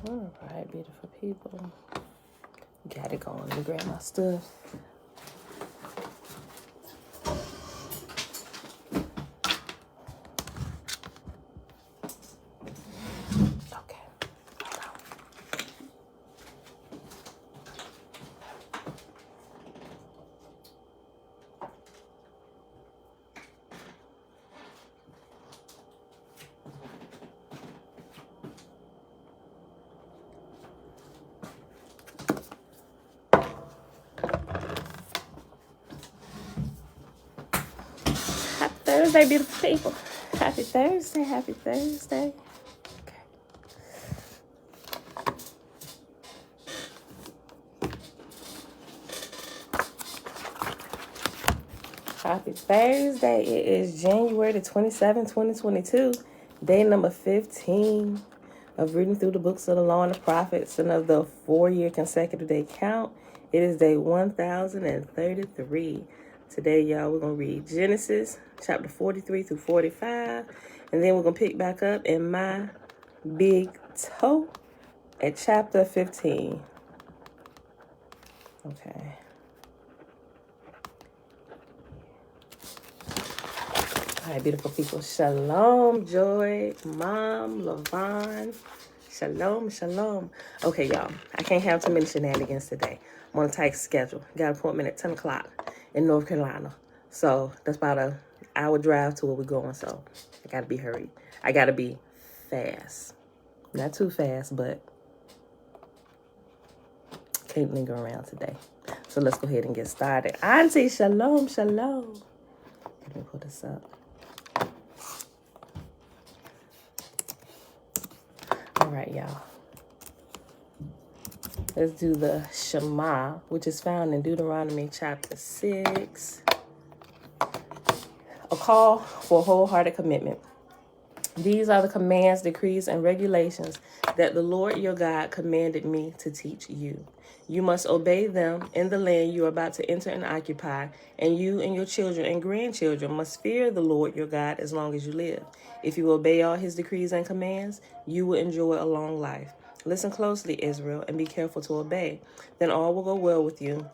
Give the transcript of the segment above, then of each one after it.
All right, beautiful people. Got it going. Let me grab my stuff. Okay. Happy Thursday, beautiful people. Happy Thursday, happy Thursday. Okay. Happy Thursday. It is January the 27th, 2022. Day number 15 of reading through the books of the law and the prophets and of the 4-year consecutive day count. It is day 1033. Today, y'all, we're going to read Genesis chapter 43 through 45. And then we're going to pick back up in my big toe at chapter 15. Okay. All right, beautiful people. Shalom, Joy, Mom, Lavon. Shalom, shalom. Okay, y'all. I can't have too many shenanigans today. I'm on a tight schedule. Got an appointment at 10 o'clock in North Carolina. So that's about an hour drive to where we're going. So I got to be hurried. I got to be fast. Not too fast, but can't linger around today. So let's go ahead and get started. Auntie, shalom, shalom. Let me pull this up. All right, y'all. Let's do the Shema, which is found in Deuteronomy chapter 6. A call for wholehearted commitment. These are the commands, decrees, and regulations that the Lord your God commanded me to teach you. You must obey them in the land you are about to enter and occupy, and you and your children and grandchildren must fear the Lord your God as long as you live. If you obey all his decrees and commands, you will enjoy a long life. Listen closely, Israel, and be careful to obey. Then all will go well with you,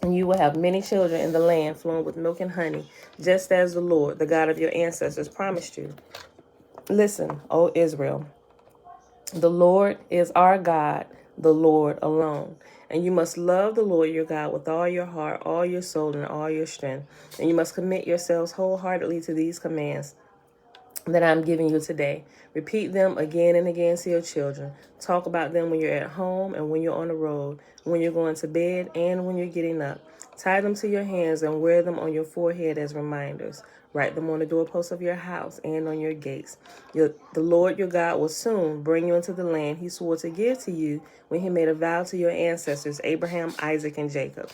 and you will have many children in the land flowing with milk and honey, just as the Lord, the God of your ancestors, promised you. Listen, O Israel, the Lord is our God, the Lord alone. And you must love the Lord your God with all your heart, all your soul, and all your strength. And you must commit yourselves wholeheartedly to these commands that I'm giving you today. Repeat them again and again to your children. Talk about them when you're at home and when you're on the road, when you're going to bed and when you're getting up. Tie them to your hands and wear them on your forehead as reminders. Write them on the doorposts of your house and on your gates. The Lord your God will soon bring you into the land he swore to give to you when he made a vow to your ancestors, Abraham, Isaac, and Jacob.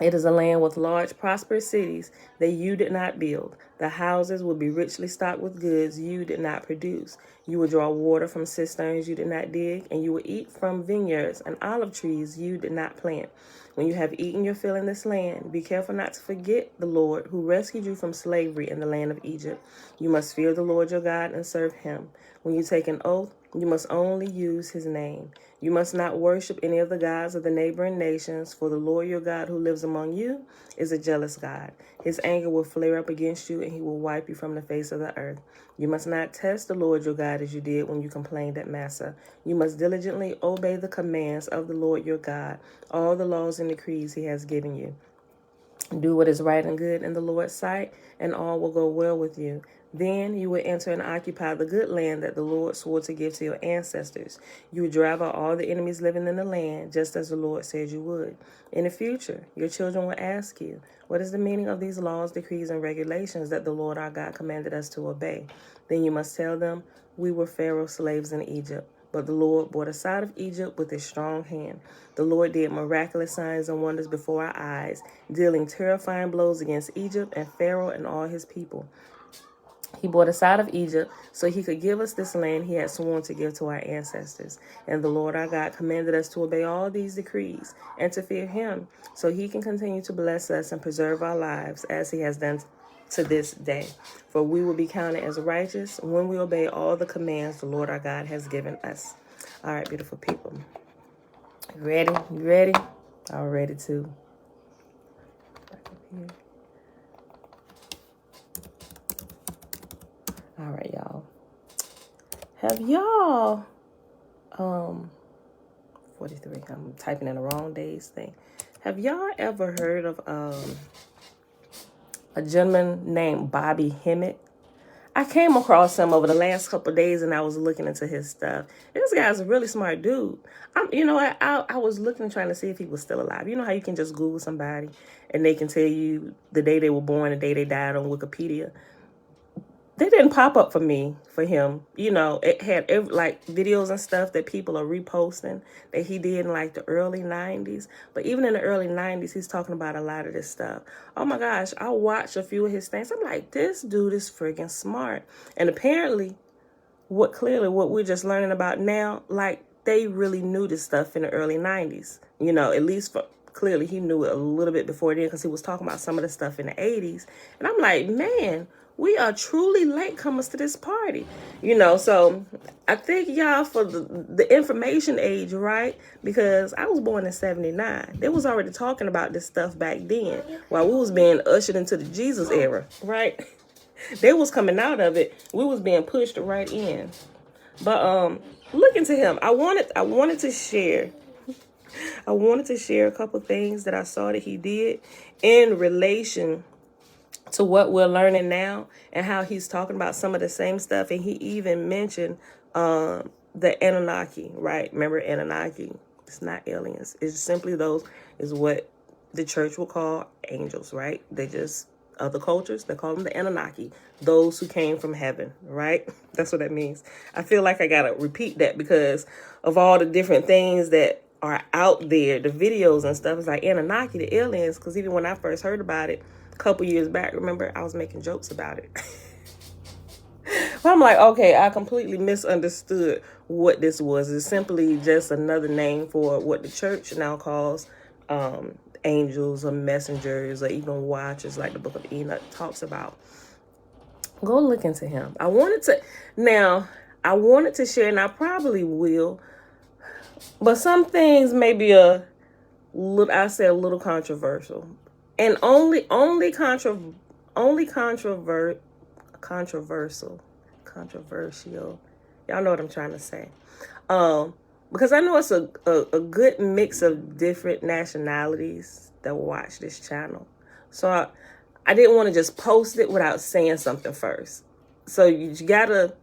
It is a land with large, prosperous cities that you did not build. The houses will be richly stocked with goods you did not produce. You will draw water from cisterns you did not dig, and you will eat from vineyards and olive trees you did not plant. When you have eaten your fill in this land, be careful not to forget the Lord who rescued you from slavery in the land of Egypt. You must fear the Lord your God and serve him. When you take an oath, you must only use his name. You must not worship any of the gods of the neighboring nations, for the Lord your God who lives among you is a jealous God. His anger will flare up against you, and he will wipe you from the face of the earth. You must not test the Lord your God as you did when you complained at Massa. You must diligently obey the commands of the Lord your God, all the laws and decrees he has given you. Do what is right and good in the Lord's sight, and all will go well with you. Then you will enter and occupy the good land that the Lord swore to give to your ancestors. You will drive out all the enemies living in the land, just as the Lord said you would. In the future, your children will ask you, what is the meaning of these laws, decrees, and regulations that the Lord our God commanded us to obey? Then you must tell them, we were Pharaoh's slaves in Egypt. But the Lord brought us out of Egypt with his strong hand. The Lord did miraculous signs and wonders before our eyes, dealing terrifying blows against Egypt and Pharaoh and all his people. He brought us out of Egypt so he could give us this land he had sworn to give to our ancestors. And the Lord our God commanded us to obey all these decrees and to fear him, so he can continue to bless us and preserve our lives as he has done to this day. For we will be counted as righteous when we obey all the commands the Lord our God has given us. All right, beautiful people. Ready? You ready? I'm ready too. All right, y'all. Have y'all 43. I'm typing in the wrong days thing. Have y'all ever heard of a gentleman named Bobby Hemmitt? I came across him over the last couple of days, and I was looking into his stuff. This guy's a really smart dude. You know what? I was looking, trying to see if he was still alive. You know how you can just Google somebody, and they can tell you the day they were born, the day they died on Wikipedia. They didn't pop up for me, for him. You know, it had like videos and stuff that people are reposting that he did in like the early 90s. But even in the early 90s, he's talking about a lot of this stuff. Oh my gosh, I watched a few of his things. I'm like, this dude is freaking smart. And apparently, what we're just learning about now, like they really knew this stuff in the early 90s. You know, at least clearly he knew it a little bit before then, because he was talking about some of the stuff in the 80s. And I'm like, man, we are truly latecomers to this party, you know. So I thank y'all for the information age, right? Because I was born in 79. They was already talking about this stuff back then while we was being ushered into the Jesus era, right? They was coming out of it. We was being pushed right in. But look into him. I wanted to share a couple things that I saw that he did in relation to what we're learning now, and how he's talking about some of the same stuff. And he even mentioned the Anunnaki, right? Remember Anunnaki? It's not aliens. It's simply those is what the church will call angels, right? They just, other cultures, they call them the Anunnaki, those who came from heaven, right? That's what that means. I feel like I gotta repeat that because of all the different things that are out there, the videos and stuff. It's like Anunnaki, the aliens, because even when I first heard about it, a couple years back, remember, I was making jokes about it. Well, I'm like, okay, I completely misunderstood what this was. It's simply just another name for what the church now calls angels or messengers or even watchers, like the book of Enoch talks about. Go look into him. I wanted to share, and I probably will, but some things may be a little controversial. And controversial. Y'all know what I'm trying to say. Because I know it's a good mix of different nationalities that will watch this channel. So I didn't want to just post it without saying something first. So you gotta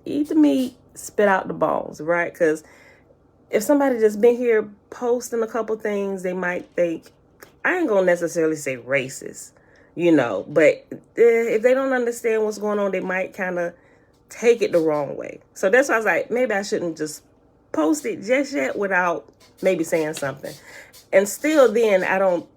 eat the meat, spit out the bones, right? Because if somebody just been here posting a couple things, they might think, I ain't gonna necessarily say racist, you know, but if they don't understand what's going on, they might kind of take it the wrong way. So that's why I was like, maybe I shouldn't just post it just yet without maybe saying something. And still then, I don't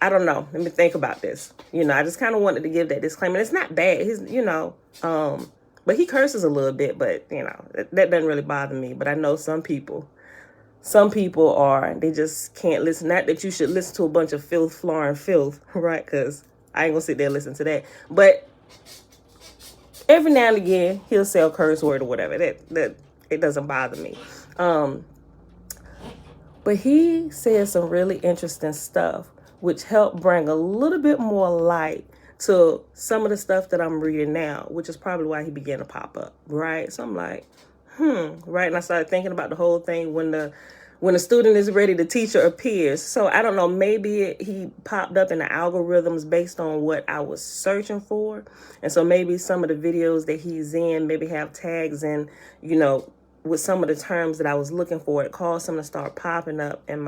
know. Let me think about this. You know, I just kind of wanted to give that disclaimer. It's not bad. He's, you know, but he curses a little bit, but you know, that doesn't really bother me. But I know some people they just can't listen. Not that you should listen to a bunch of filth, floor and filth, right? Because I ain't gonna sit there and listen to that. But every now and again, he'll say a curse word or whatever. That it doesn't bother me. But he said some really interesting stuff, which helped bring a little bit more light to some of the stuff that I'm reading now, which is probably why he began to pop up, right? So I'm like, right? And I started thinking about the whole thing when the student is ready, the teacher appears. So I don't know, maybe he popped up in the algorithms based on what I was searching for. And so maybe some of the videos that he's in maybe have tags in, you know, with some of the terms that I was looking for. It caused them to start popping up in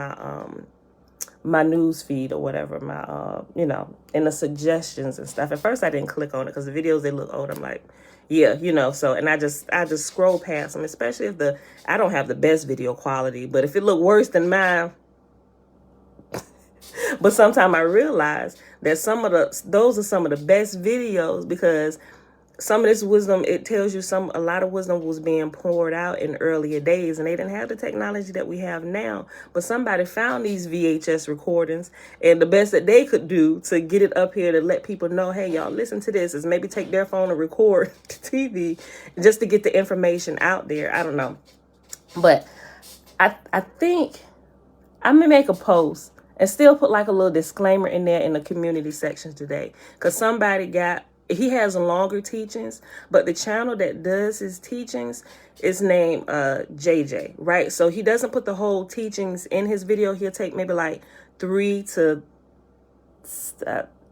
my news feed or whatever, my, you know, in the suggestions and stuff. At first I didn't click on it because the videos, they look old. I'm like, yeah, you know, so, and I just scroll past them, especially if I don't have the best video quality, but if it look worse than mine, but sometimes I realize that those are some of the best videos, because some of this wisdom, it tells you a lot of wisdom was being poured out in earlier days, and they didn't have the technology that we have now. But somebody found these VHS recordings, and the best that they could do to get it up here to let people know, hey, y'all, listen to this, is maybe take their phone and record the TV just to get the information out there. I don't know. But I think I may make a post and still put like a little disclaimer in there in the community section today. Because he has longer teachings, but the channel that does his teachings is named JJ, right? So he doesn't put the whole teachings in his video. He'll take maybe like 3 to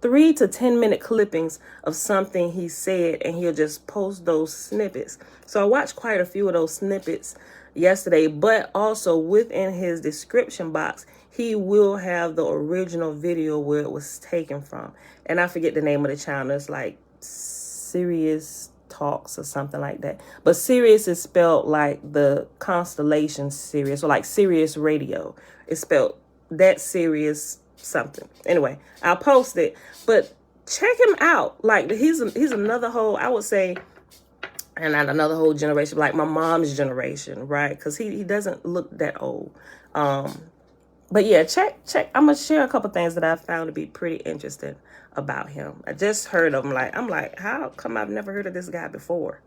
10-minute clippings of something he said, and he'll just post those snippets. So I watched quite a few of those snippets yesterday, but also within his description box, he will have the original video where it was taken from. And I forget the name of the channel. It's like Serious Talks or something like that. But Sirius is spelled like the constellation Sirius, or like Sirius Radio. It's spelled that Sirius something. Anyway, I'll post it. But check him out. Like he's another whole, I would say, and not another whole generation, like my mom's generation, right? Because he doesn't look that old. But yeah, check. I'm gonna share a couple things that I found to be pretty interesting about him. I just heard of him. I'm like, how come I've never heard of this guy before?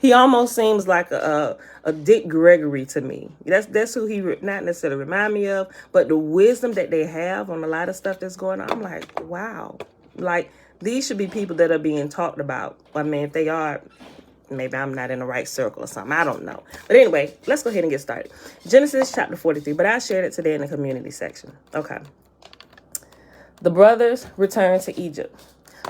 He almost seems like a Dick Gregory to me. That's who he not necessarily remind me of, but the wisdom that they have on a lot of stuff that's going on, I'm like, wow. Like, these should be people that are being talked about. I mean, if they are, maybe I'm not in the right circle or something. I don't know. But anyway, let's go ahead and get started. Genesis chapter 43, but I shared it today in the community section. Okay. The brothers returned to Egypt,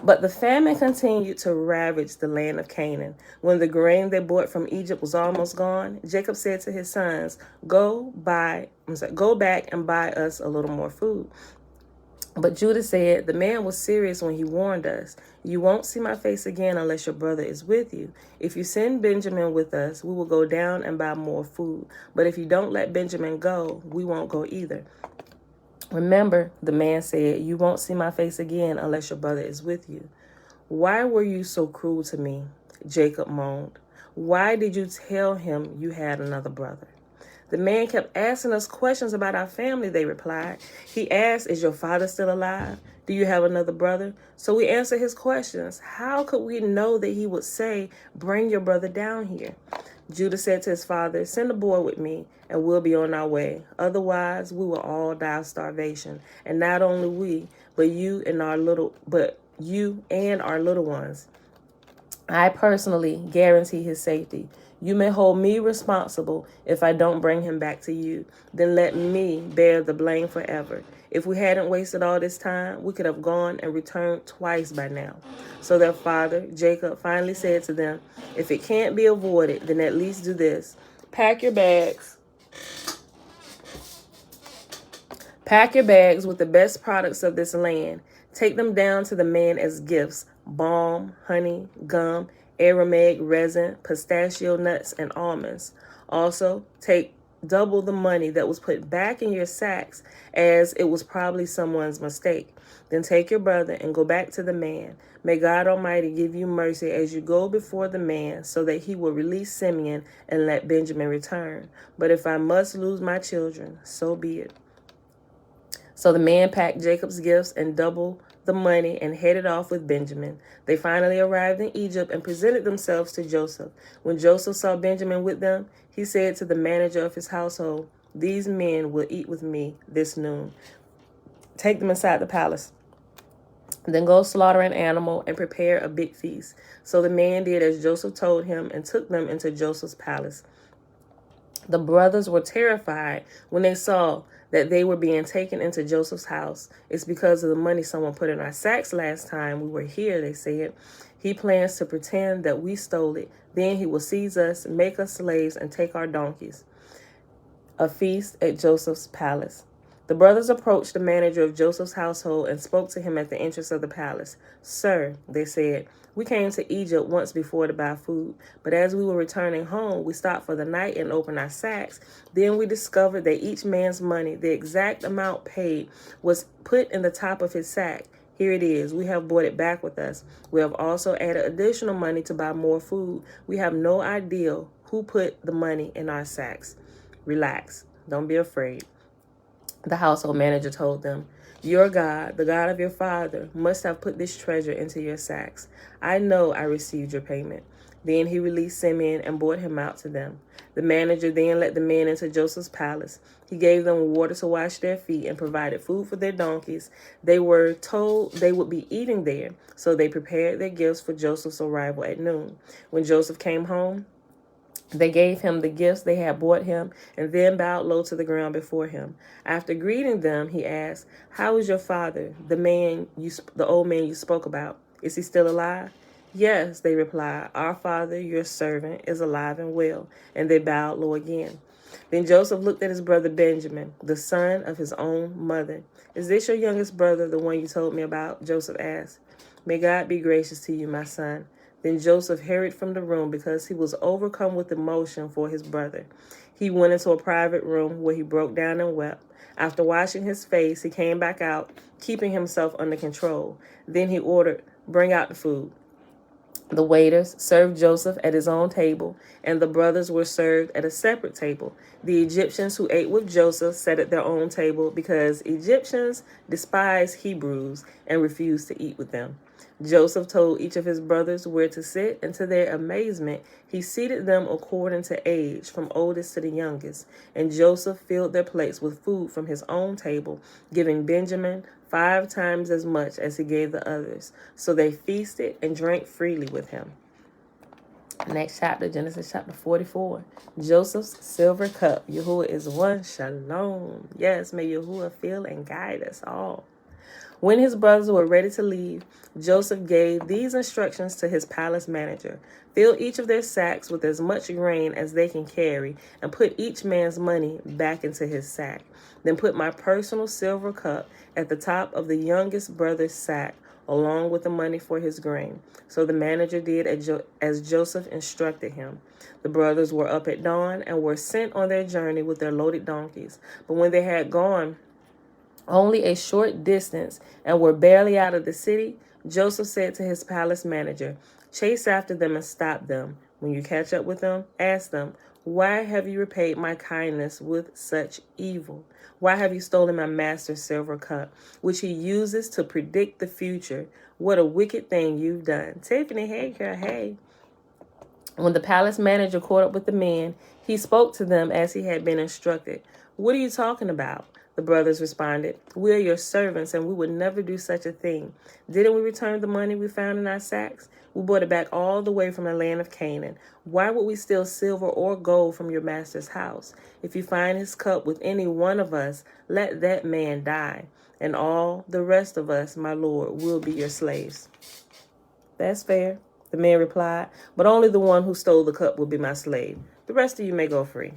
but the famine continued to ravage the land of Canaan. When the grain they bought from Egypt was almost gone, Jacob said to his sons, go back and buy us a little more food. But Judah said, the man was serious when he warned us. You won't see my face again unless your brother is with you. If you send Benjamin with us, we will go down and buy more food. But if you don't let Benjamin go, we won't go either. Remember, the man said, you won't see my face again unless your brother is with you. Why were you so cruel to me? Jacob moaned. Why did you tell him you had another brother? The man kept asking us questions about our family, they replied. He asked, is your father still alive? Do you have another brother? So we answered his questions. How could we know that he would say, bring your brother down here? Judah said to his father, send a boy with me, and we'll be on our way. Otherwise, we will all die of starvation. And not only we, but you and our little ones. I personally guarantee his safety. You may hold me responsible if I don't bring him back to you. Then let me bear the blame forever. If we hadn't wasted all this time, we could have gone and returned twice by now. So their father, Jacob, finally said to them, if it can't be avoided, then at least do this. Pack your bags with the best products of this land. Take them down to the man as gifts: balm, honey, gum, aromatic resin, pistachio nuts, and almonds. Also, take double the money that was put back in your sacks, as it was probably someone's mistake. Then take your brother and go back to the man. May God Almighty give you mercy as you go before the man, so that he will release Simeon and let Benjamin return. But if I must lose my children, so be it. So the man packed Jacob's gifts and doubled the money and headed off with Benjamin. They finally arrived in Egypt and presented themselves to Joseph. When Joseph saw Benjamin with them, he said to the manager of his household, these men will eat with me this noon. Take them inside the palace. Then go slaughter an animal and prepare a big feast. So the man did as Joseph told him and took them into Joseph's palace. The brothers were terrified when they saw that they were being taken into Joseph's house. It's because of the money someone put in our sacks last time we were here, they said. He plans to pretend that we stole it. Then he will seize us, make us slaves, and take our donkeys. A feast at Joseph's palace. The brothers approached the manager of Joseph's household and spoke to him at the entrance of the palace. Sir, they said, we came to Egypt once before to buy food, but as we were returning home, we stopped for the night and opened our sacks. Then we discovered that each man's money, the exact amount paid, was put in the top of his sack. Here it is. We have brought it back with us. We have also added additional money to buy more food. We have no idea who put the money in our sacks. Relax. Don't be afraid. The household manager told them, Your God, the God of your father, must have put this treasure into your sacks. I know I received your payment." Then he released Simeon and brought him out to them. The manager then led the men into Joseph's palace. He gave them water to wash their feet and provided food for their donkeys. They were told they would be eating there, so they prepared their gifts for Joseph's arrival at noon. When Joseph came home, they gave him the gifts they had brought him and then bowed low to the ground before him. After greeting them, he asked, "How is your father, the old man you spoke about? Is he still alive?" "Yes," they replied, "our father, your servant, is alive and well." And they bowed low again. Then Joseph looked at his brother Benjamin, the son of his own mother. "Is this your youngest brother, the one you told me about?" Joseph asked. "May God be gracious to you, my son." Then Joseph hurried from the room because he was overcome with emotion for his brother. He went into a private room where he broke down and wept. After washing his face, he came back out, keeping himself under control. Then he ordered, "Bring out the food." The waiters served Joseph at his own table, and the brothers were served at a separate table. The Egyptians who ate with Joseph sat at their own table because Egyptians despise Hebrews and refused to eat with them. Joseph told each of his brothers where to sit, and to their amazement, he seated them according to age, from oldest to the youngest. And Joseph filled their plates with food from his own table, giving Benjamin 5 times as much as he gave the others. So they feasted and drank freely with him. Next chapter, Genesis chapter 44. Joseph's silver cup. Yahuwah is one. Shalom. Yes, may Yahuwah fill and guide us all. When his brothers were ready to leave, Joseph gave these instructions to his palace manager. "Fill each of their sacks with as much grain as they can carry, and put each man's money back into his sack. Then put my personal silver cup at the top of the youngest brother's sack, along with the money for his grain." So the manager did as Joseph instructed him. The brothers were up at dawn and were sent on their journey with their loaded donkeys. But when they had gone only a short distance and were barely out of the city, Joseph said to his palace manager, "Chase after them and stop them. When you catch up with them, ask them, 'Why have you repaid my kindness with such evil? Why have you stolen my master's silver cup, which he uses to predict the future? What a wicked thing you've done.'" Tiffany, hey girl, hey. When the palace manager caught up with the men, he spoke to them as he had been instructed. "What are you talking about?" The brothers responded, "We are your servants, and we would never do such a thing. Didn't we return the money we found in our sacks? We brought it back all the way from the land of Canaan. Why would we steal silver or gold from your master's house? If you find his cup with any one of us, let that man die, and all the rest of us, my lord, will be your slaves." "That's fair," the man replied, "but only the one who stole the cup will be my slave. The rest of you may go free."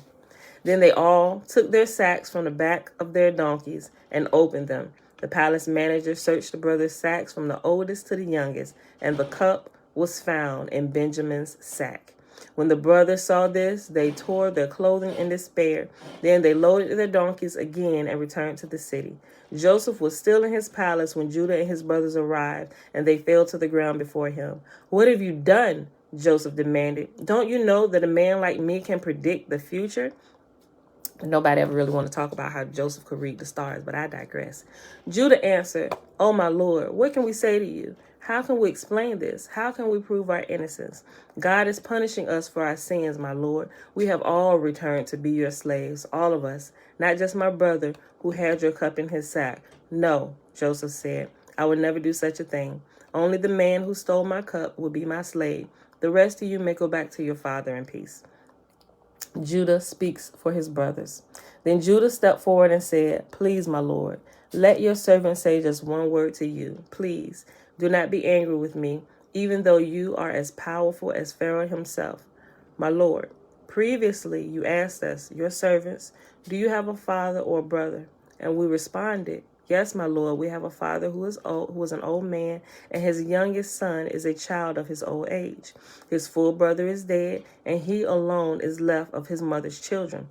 Then they all took their sacks from the back of their donkeys and opened them. The palace manager searched the brothers' sacks from the oldest to the youngest, and the cup was found in Benjamin's sack. When the brothers saw this, they tore their clothing in despair. Then they loaded their donkeys again and returned to the city. Joseph was still in his palace when Judah and his brothers arrived, and they fell to the ground before him. "What have you done?" Joseph demanded. "Don't you know that a man like me can predict the future?" Nobody ever really want to talk about how Joseph could read the stars, but I digress. Judah answered, "Oh, my Lord, what can we say to you? How can we explain this? How can we prove our innocence? God is punishing us for our sins, my Lord. We have all returned to be your slaves, all of us, not just my brother who had your cup in his sack." "No," Joseph said, "I would never do such a thing. Only the man who stole my cup will be my slave. The rest of you may go back to your father in peace." Judah speaks for his brothers. Then Judah stepped forward and said, "Please, my Lord, let your servant say just one word to you. Please, do not be angry with me, even though you are as powerful as Pharaoh himself. My Lord, previously you asked us, your servants, 'Do you have a father or a brother?' And we responded, 'Yes, my Lord, we have a father who is an old man, and his youngest son is a child of his old age. His full brother is dead, and he alone is left of his mother's children.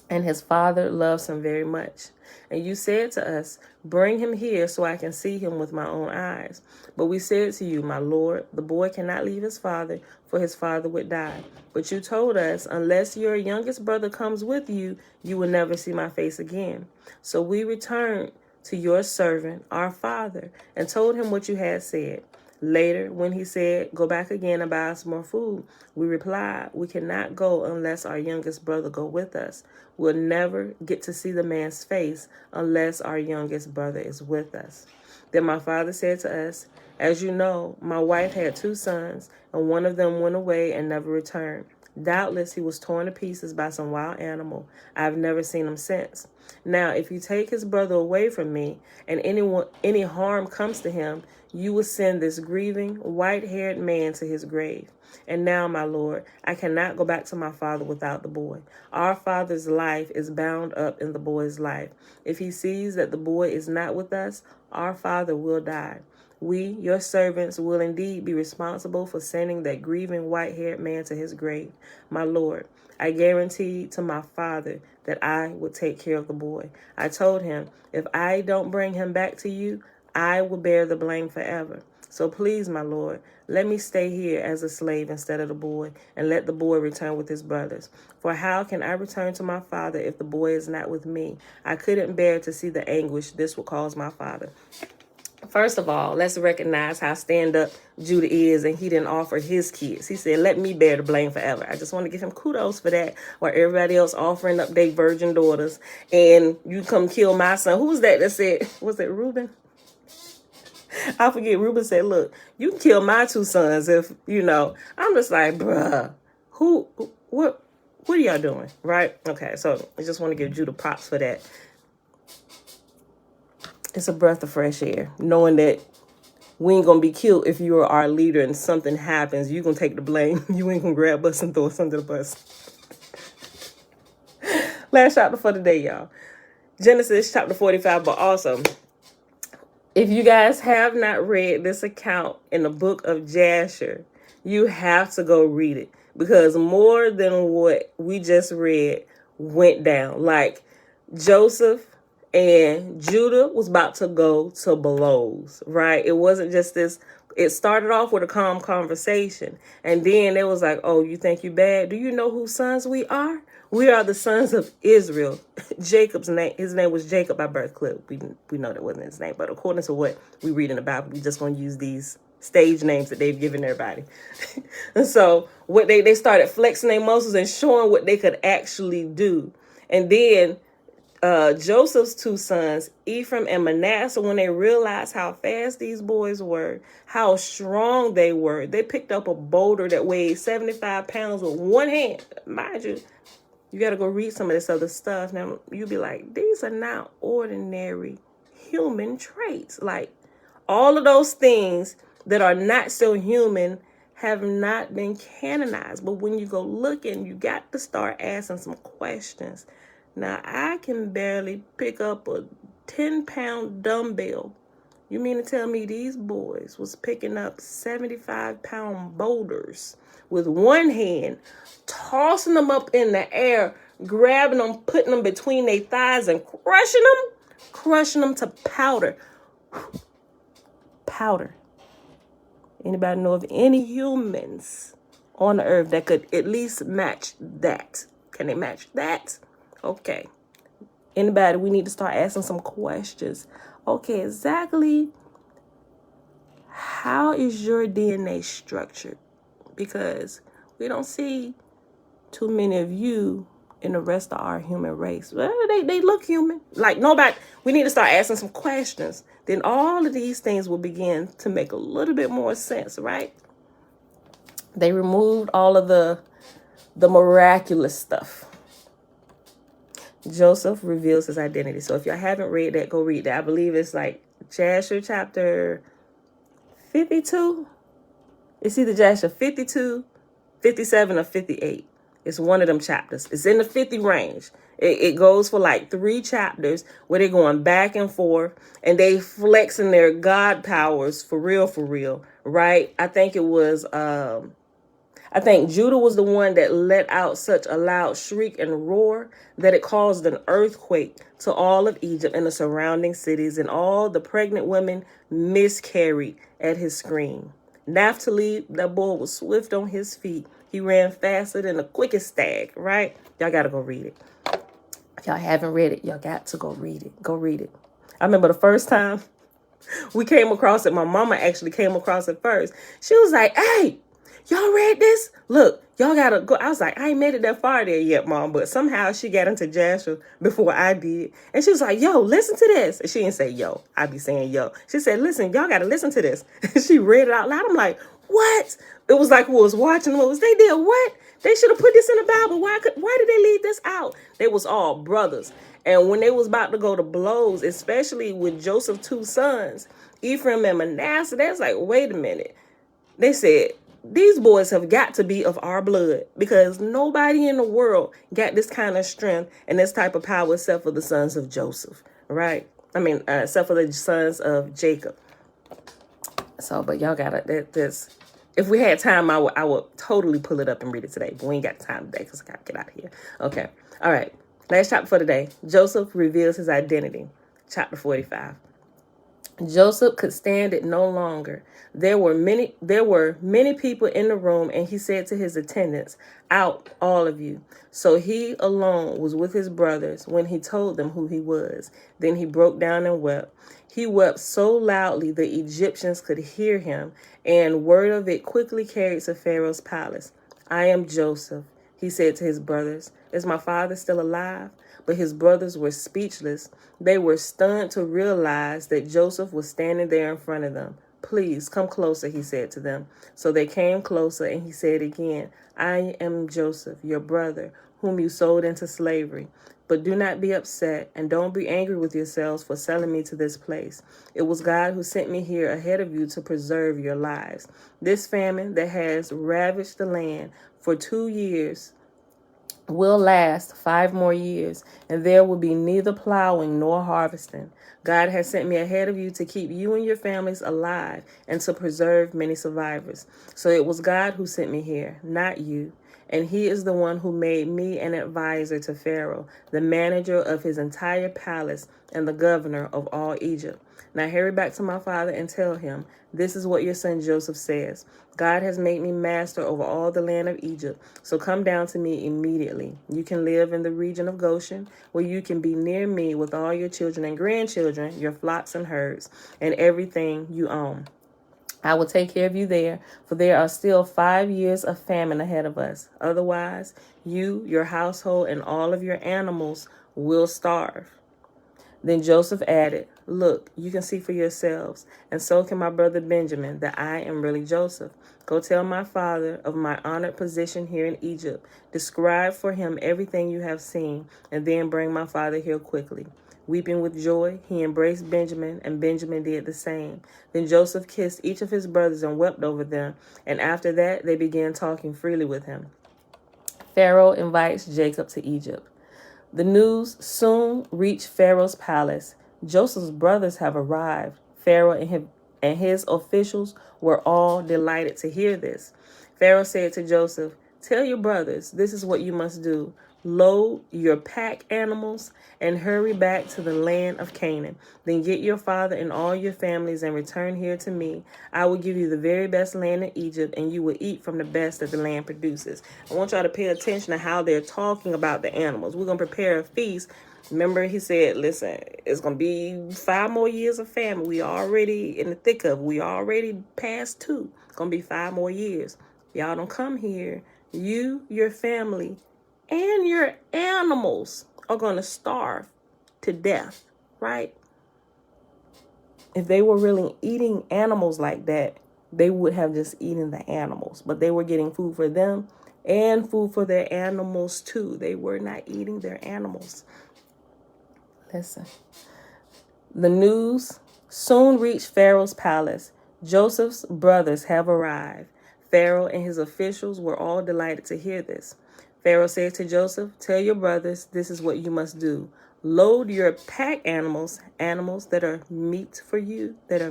And his father loves him very much. And you said to us, bring him here so I can see him with my own eyes. But we said to you, my Lord, the boy cannot leave his father, for his father would die. But you told us, unless your youngest brother comes with you, you will never see my face again. So we returned to your servant, our father, and told him what you had said. Later, when he said, go back again and buy us more food, we replied, we cannot go unless our youngest brother go with us. We'll never get to see the man's face unless our youngest brother is with us. Then my father said to us, as you know, my wife had 2 sons, and one of them went away and never returned. Doubtless he was torn to pieces by some wild animal. I've never seen him since. Now, if you take his brother away from me, and any harm comes to him, you will send this grieving, white-haired man to his grave. And now, my Lord, I cannot go back to my father without the boy. Our father's life is bound up in the boy's life. If he sees that the boy is not with us, our father will die. We, your servants, will indeed be responsible for sending that grieving white-haired man to his grave. My Lord, I guaranteed to my father that I would take care of the boy. I told him, if I don't bring him back to you, I will bear the blame forever. So please, my Lord, let me stay here as a slave instead of the boy, and let the boy return with his brothers. For how can I return to my father if the boy is not with me? I couldn't bear to see the anguish this would cause my father. First of all, let's recognize how stand-up Judah is, and he didn't offer his kids. He said, let me bear the blame forever. I just want to give him kudos for that, while everybody else offering up their virgin daughters, and you come kill my son. Who was that said, was it Reuben? I forget. Reuben said, look, you can kill my 2 sons if, I'm just like, bruh, what are y'all doing, right? Okay, so I just want to give Judah props for that. It's a breath of fresh air, knowing that we ain't going to be killed if you're our leader and something happens. You're going to take the blame. You ain't going to grab us and throw us under the bus. Last chapter for the day, y'all. Genesis chapter 45, but also, if you guys have not read this account in the book of Jasher, you have to go read it, because more than what we just read went down. Like, Joseph and Judah was about to go to blows, right? It wasn't just this. It started off with a calm conversation, and then it was like, oh, you think you bad? Do you know whose sons we are? We are the sons of Israel. Jacob's name, his name was Jacob by birth. Clip. We know that wasn't his name, but according to what we read in the Bible, we just going to use these stage names that they've given everybody. And so what they started flexing their muscles and showing what they could actually do. And then Joseph's 2 sons, Ephraim and Manasseh, when they realized how fast these boys were, how strong they were, they picked up a boulder that weighed 75 pounds with one hand. Mind you, you got to go read some of this other stuff. Now, you'll be like, these are not ordinary human traits. Like, all of those things that are not so human have not been canonized. But when you go looking, you got to start asking some questions. Now, I can barely pick up a 10-pound dumbbell. You mean to tell me these boys was picking up 75-pound boulders with one hand, tossing them up in the air, grabbing them, putting them between their thighs and crushing them to powder. Powder. Anybody know of any humans on the earth that could at least match that? Can they match that? Okay. Anybody, we need to start asking some questions. Okay, exactly how is your DNA structured? Because we don't see too many of you in the rest of our human race. Well, they look human. Like, nobody, we need to start asking some questions. Then all of these things will begin to make a little bit more sense, right? They removed all of the miraculous stuff. Joseph reveals his identity. So if y'all haven't read that, go read that. I believe it's like Jasher chapter 52. It's either Jasher 52, 57, or 58. It's one of them chapters. It's in the 50 range. It goes for like 3 chapters where they're going back and forth and they flexing their God powers for real, right? I think it was, I think Judah was the one that let out such a loud shriek and roar that it caused an earthquake to all of Egypt and the surrounding cities, and all the pregnant women miscarried at his scream. Naphtali, that boy was swift on his feet. He ran faster than the quickest stag, right? Y'all got to go read it. If y'all haven't read it, y'all got to go read it. Go read it. I remember the first time we came across it, my mama actually came across it first. She was like, hey, y'all read this? Look, y'all gotta go. I was like, I ain't made it that far there yet, Mom. But somehow she got into Jasher before I did. And she was like, yo, listen to this. And she didn't say yo. I be saying yo. She said, listen, y'all gotta listen to this. And she read it out loud. I'm like, what? It was like we was watching movies. They did what? They should have put this in the Bible. Why did they leave this out? They was all brothers. And when they was about to go to blows, especially with Joseph's two sons, Ephraim and Manasseh, they was like, wait a minute. They said, these boys have got to be of our blood, because nobody in the world got this kind of strength and this type of power except for the sons of Joseph, right? I mean, except for the sons of Jacob. So, but y'all got this. If we had time, I would totally pull it up and read it today. But we ain't got time today because I got to get out of here. Okay. All right. Last chapter for today. Joseph reveals his identity. Chapter 45. Joseph could stand it no longer. There were many people in the room, and he said to his attendants, out, all of you. So he alone was with his brothers when he told them who he was. Then he broke down and wept. He wept so loudly the Egyptians could hear him, and word of it quickly carried to Pharaoh's palace. I am Joseph, he said to his brothers. Is my father still alive? But his brothers were speechless. They were stunned to realize that Joseph was standing there in front of them. Please come closer, he said to them. So they came closer, and he said again, I am Joseph, your brother, whom you sold into slavery. But do not be upset, and don't be angry with yourselves for selling me to this place. It was God who sent me here ahead of you to preserve your lives. This famine that has ravaged the land for 2 years will last 5 more years, and there will be neither plowing nor harvesting. God has sent me ahead of you to keep you and your families alive and to preserve many survivors. So it was God who sent me here, not you. And he is the one who made me an advisor to Pharaoh, the manager of his entire palace and the governor of all Egypt. Now hurry back to my father and tell him, this is what your son Joseph says. God has made me master over all the land of Egypt, so come down to me immediately. You can live in the region of Goshen, where you can be near me with all your children and grandchildren, your flocks and herds, and everything you own. I will take care of you there, for there are still 5 years of famine ahead of us. Otherwise, you, your household, and all of your animals will starve. Then Joseph added, look, you can see for yourselves, and so can my brother Benjamin, that I am really Joseph. Go tell my father of my honored position here in Egypt. Describe for him everything you have seen, and then bring my father here quickly. Weeping with joy, he embraced Benjamin, and Benjamin did the same. Then Joseph kissed each of his brothers and wept over them, and after that they began talking freely with him. Pharaoh invites Jacob to Egypt. The news soon reached Pharaoh's palace. Joseph's brothers have arrived. Pharaoh and his officials were all delighted to hear this. Pharaoh said to Joseph, tell your brothers, this is what you must do. Load your pack animals and hurry back to the land of Canaan. Then get your father and all your families and return here to me. I will give you the very best land in Egypt, and you will eat from the best that the land produces. I want y'all to pay attention to how they're talking about the animals. We're going to prepare a feast. Remember, he said, listen, it's going to be 5 more years of famine. We already in the thick of it. We already past 2. It's going to be 5 more years. Y'all don't come here. You, your family, and your animals are going to starve to death, right? If they were really eating animals like that, they would have just eaten the animals. But they were getting food for them and food for their animals too. They were not eating their animals. Listen. The news soon reached Pharaoh's palace. Joseph's brothers have arrived. Pharaoh and his officials were all delighted to hear this. Pharaoh said to Joseph, tell your brothers, this is what you must do. Load your pack animals that are meat for you, that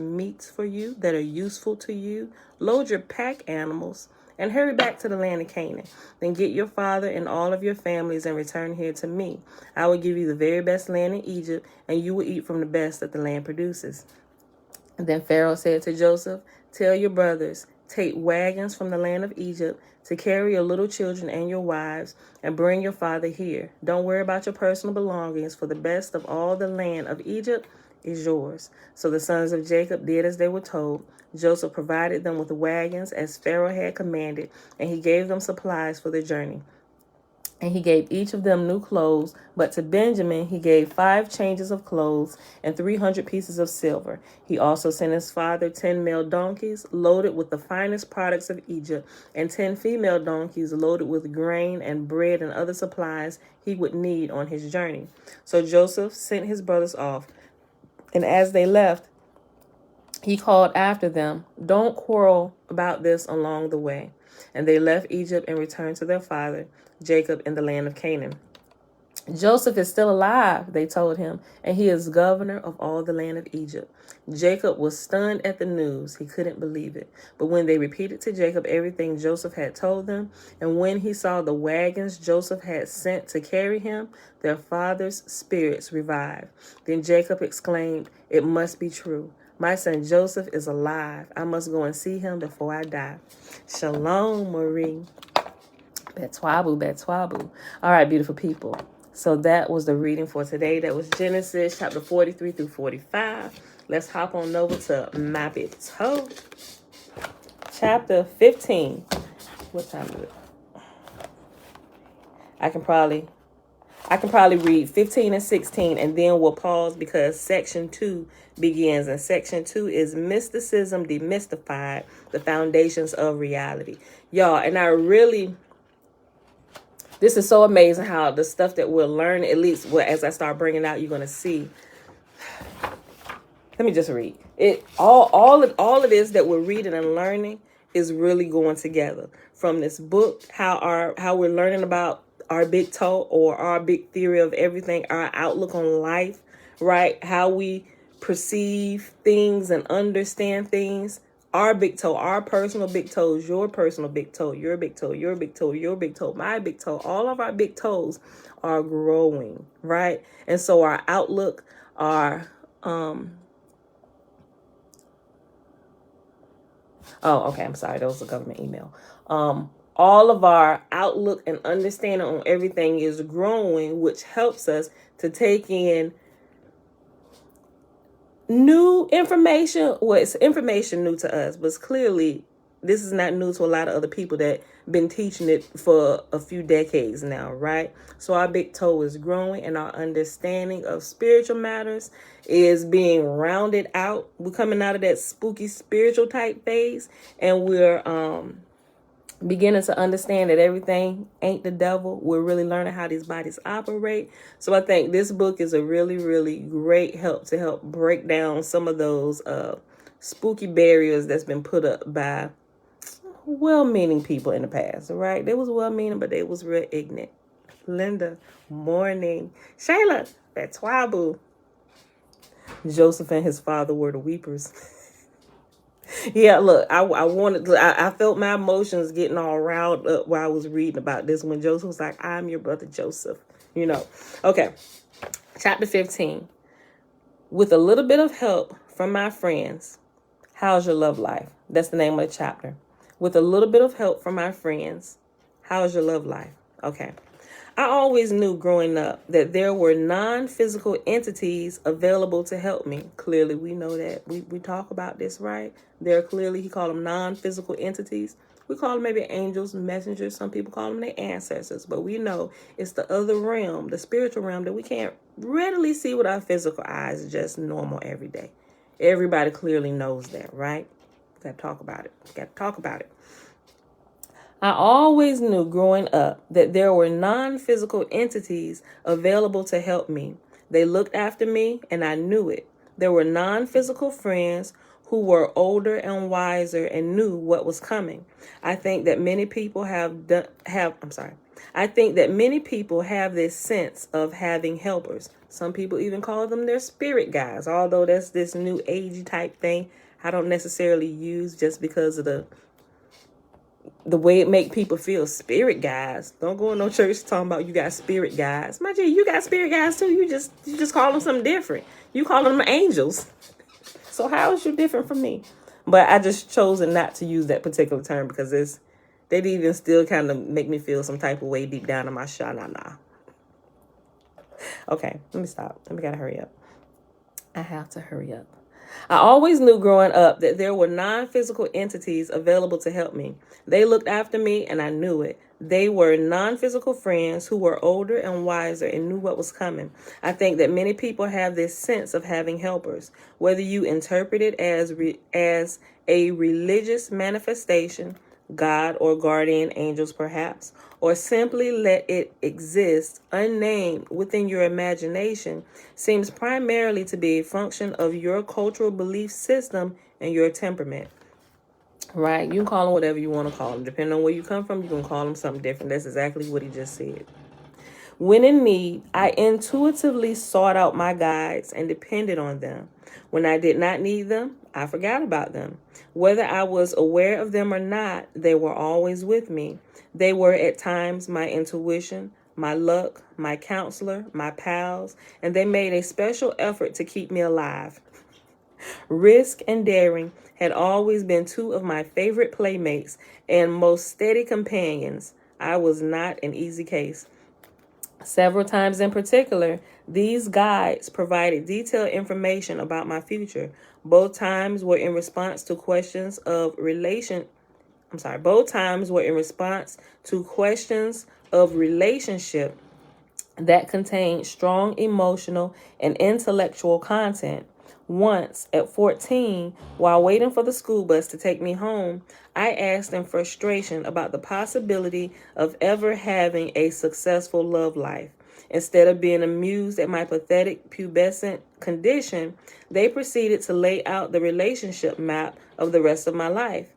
are useful to you. Load your pack animals and hurry back to the land of Canaan. Then get your father and all of your families and return here to me. I will give you the very best land in Egypt, and you will eat from the best that the land produces. And then Pharaoh said to Joseph, tell your brothers, take wagons from the land of Egypt to carry your little children and your wives, and bring your father here. Don't worry about your personal belongings, for the best of all the land of Egypt is yours." So the sons of Jacob did as they were told. Joseph provided them with wagons as Pharaoh had commanded, and he gave them supplies for their journey. And he gave each of them new clothes, but to Benjamin he gave 5 changes of clothes and 300 pieces of silver. He also sent his father 10 male donkeys loaded with the finest products of Egypt, and 10 female donkeys loaded with grain and bread and other supplies he would need on his journey. So Joseph sent his brothers off, and as they left, he called after them, "Don't quarrel about this along the way." And they left Egypt and returned to their father Jacob in the land of Canaan. "Joseph is still alive," they told him, "and he is governor of all the land of Egypt." Jacob was stunned at the news. He couldn't believe it. But when they repeated to Jacob everything Joseph had told them, and when he saw the wagons Joseph had sent to carry him, their father's spirits revived. Then Jacob exclaimed, "It must be true. My son Joseph is alive. I must go and see him before I die." Shalom, Marie. Betwabu, betwabu. All right, beautiful people. So that was the reading for today. That was Genesis chapter 43 through 45. Let's hop on over to my big toe. Chapter 15. What time is it? I can probably read 15 and 16, and then we'll pause because section 2 begins. And section 2 is Mysticism Demystified, the Foundations of Reality. Y'all, and this is so amazing how the stuff that we're learning, at least as I start bringing out, you're going to see. Let me just read it. All of this that we're reading and learning is really going together from this book. How we're learning about our big toe, or our big theory of everything, our outlook on life, right? How we perceive things and understand things. Our big toe, our personal big toes, your personal big toe, your big toe, your big toe, your big toe, my big toe. All of our big toes are growing, right? And so our outlook, our oh, okay, I'm sorry, that was a government email. All of our outlook and understanding on everything is growing, which helps us to take in new information. Well, it's information new to us, but clearly this is not new to a lot of other people that been teaching it for a few decades now, right? So our big toe is growing, and our understanding of spiritual matters is being rounded out. We're coming out of that spooky spiritual type phase, and we're beginning to understand that everything ain't the devil. We're really learning how these bodies operate. So I think this book is a really, really great help to help break down some of those spooky barriers that's been put up by well-meaning people in the past, right? They was well-meaning, but they was real ignorant. Linda, morning. Shayla, Betwabu. Joseph and his father were the weepers. Yeah, look, I felt my emotions getting all riled up while I was reading about this when Joseph was like, "I'm your brother Joseph," you know. Okay, chapter 15. With a little bit of help from my friends, how's your love life? That's the name of the chapter. With a little bit of help from my friends, how's your love life? Okay. I always knew growing up that there were non-physical entities available to help me. Clearly, we know that. We talk about this, right? They're clearly, he called them non-physical entities. We call them maybe angels, messengers. Some people call them their ancestors. But we know it's the other realm, the spiritual realm, that we can't readily see with our physical eyes, just normal every day. Everybody clearly knows that, right? We got to talk about it. I always knew growing up that there were non-physical entities available to help me. They looked after me, and I knew it. There were non-physical friends who were older and wiser and knew what was coming. I think that many people have this sense of having helpers. Some people even call them their spirit guides, although that's this new agey type thing I don't necessarily use just because of the way it make people feel. Spirit guides. Don't go in no church talking about you got spirit guides. My G, you got spirit guides too. You just call them something different. You call them angels. So how is you different from me? But I just chosen not to use that particular term because they even still kind of make me feel some type of way deep down in my sha-na-na. Okay, let me stop. We gotta hurry up. I have to hurry up. I always knew growing up that there were non-physical entities available to help me. They looked after me, and I knew it. They were non-physical friends who were older and wiser and knew what was coming. I think that many people have this sense of having helpers, whether you interpret it as a religious manifestation, God or guardian angels perhaps, or simply let it exist unnamed within your imagination, seems primarily to be a function of your cultural belief system and your temperament. Right? You can call them whatever you want to call them. Depending on where you come from, you can call them something different. That's exactly what he just said. When in need, I intuitively sought out my guides and depended on them. When I did not need them, I forgot about them. Whether I was aware of them or not, they were always with me. They were at times my intuition, my luck, my counselor, my pals, and they made a special effort to keep me alive. Risk and daring had always been two of my favorite playmates and most steady companions. I was not an easy case. Several times in particular, these guides provided detailed information about my future. Both times were in response to questions of relationship that contained strong emotional and intellectual content. Once, at 14, while waiting for the school bus to take me home, I asked in frustration about the possibility of ever having a successful love life. Instead of being amused at my pathetic pubescent condition, they proceeded to lay out the relationship map of the rest of my life.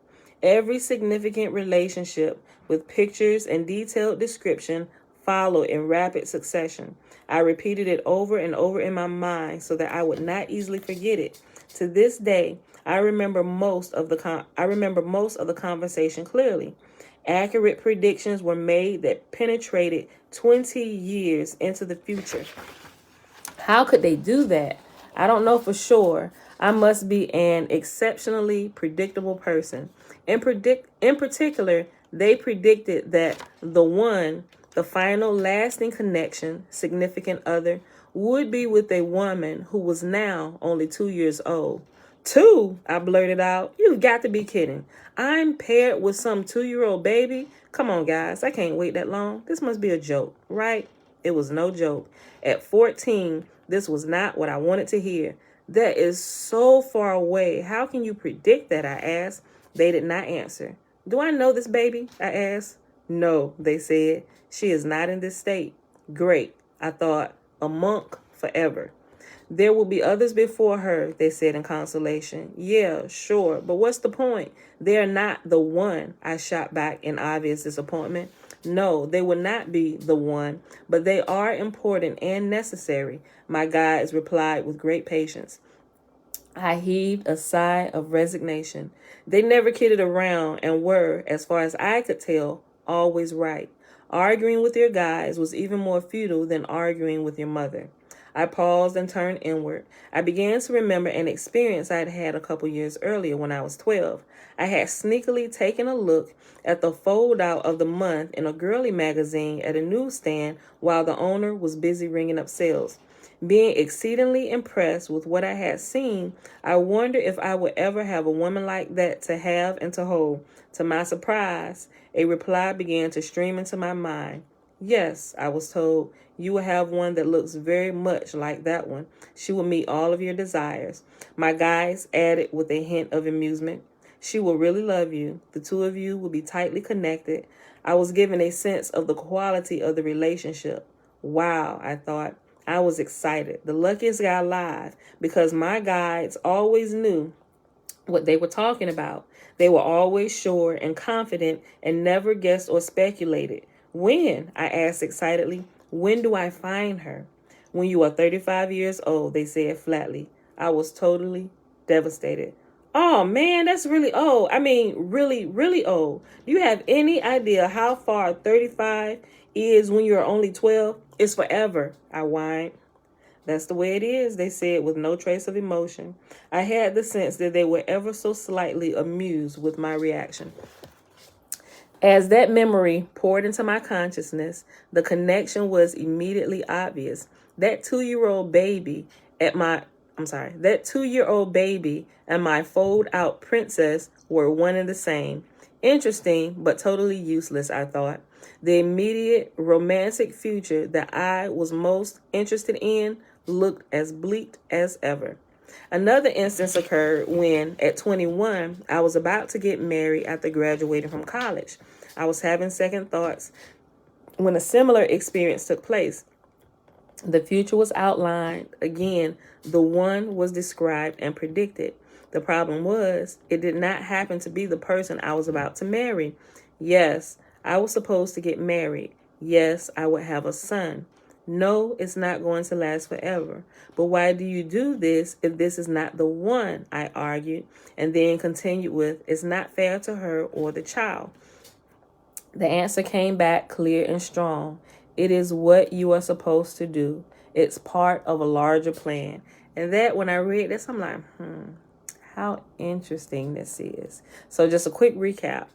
Every significant relationship with pictures and detailed description followed in rapid succession. I repeated it over and over in my mind so that I would not easily forget it. To this day, I remember most of the conversation clearly. Accurate predictions were made that penetrated 20 years into the future. How could they do that? I don't know for sure. I must be an exceptionally predictable person. In particular, they predicted that the final lasting connection, significant other, would be with a woman who was now only 2 years old. 2? I blurted out. You've got to be kidding. I'm paired with some 2-year-old baby? Come on, guys. I can't wait that long. This must be a joke, right? It was no joke. At 14, this was not what I wanted to hear. That is so far away. How can you predict that? I asked. They did not answer. Do I know this baby? I asked. No, they said. She is not in this state. Great. I thought, a monk forever. There will be others before her, they said in consolation. Yeah, sure, but what's the point? They're not the one, I shot back in obvious disappointment. No, they will not be the one, but they are important and necessary, my guides replied with great patience. I heaved a sigh of resignation. They never kidded around and were, as far as I could tell, always right. Arguing with your guides was even more futile than arguing with your mother. I paused and turned inward. I began to remember an experience I had had a couple years earlier when I was 12. I had sneakily taken a look at the fold-out of the month in a girly magazine at a newsstand while the owner was busy ringing up sales. Being exceedingly impressed with what I had seen, I wondered if I would ever have a woman like that to have and to hold. To my surprise, a reply began to stream into my mind. Yes, I was told, you will have one that looks very much like that one. She will meet all of your desires. My guides added with a hint of amusement. She will really love you. The two of you will be tightly connected. I was given a sense of the quality of the relationship. Wow, I thought. I was excited, the luckiest guy alive, because my guides always knew what they were talking about. They were always sure and confident and never guessed or speculated. When? I asked excitedly. When do I find her? When you are 35 years old, they said flatly. I was totally devastated. Oh, man, that's really old. I mean, really, really old. Do you have any idea how far 35 is when you're only 12? It's forever, I whined. That's the way it is, they said with no trace of emotion. I had the sense that they were ever so slightly amused with my reaction. As that memory poured into my consciousness, the connection was immediately obvious. That 2-year-old baby at my that 2-year-old baby and my fold-out princess were one and the same. Interesting, but totally useless, I thought. The immediate romantic future that I was most interested in looked as bleak as ever. Another instance occurred when, at 21, I was about to get married after graduating from college. I was having second thoughts when a similar experience took place. The future was outlined. Again, the one was described and predicted. The problem was, it did not happen to be the person I was about to marry. Yes, I was supposed to get married. Yes, I would have a son. No, it's not going to last forever. But why do you do this if this is not the one? I argued, and then continued with, it's not fair to her or the child. The answer came back clear and strong. It is what you are supposed to do. It's part of a larger plan. And that, when I read this, I'm like, how interesting this is. So just a quick recap.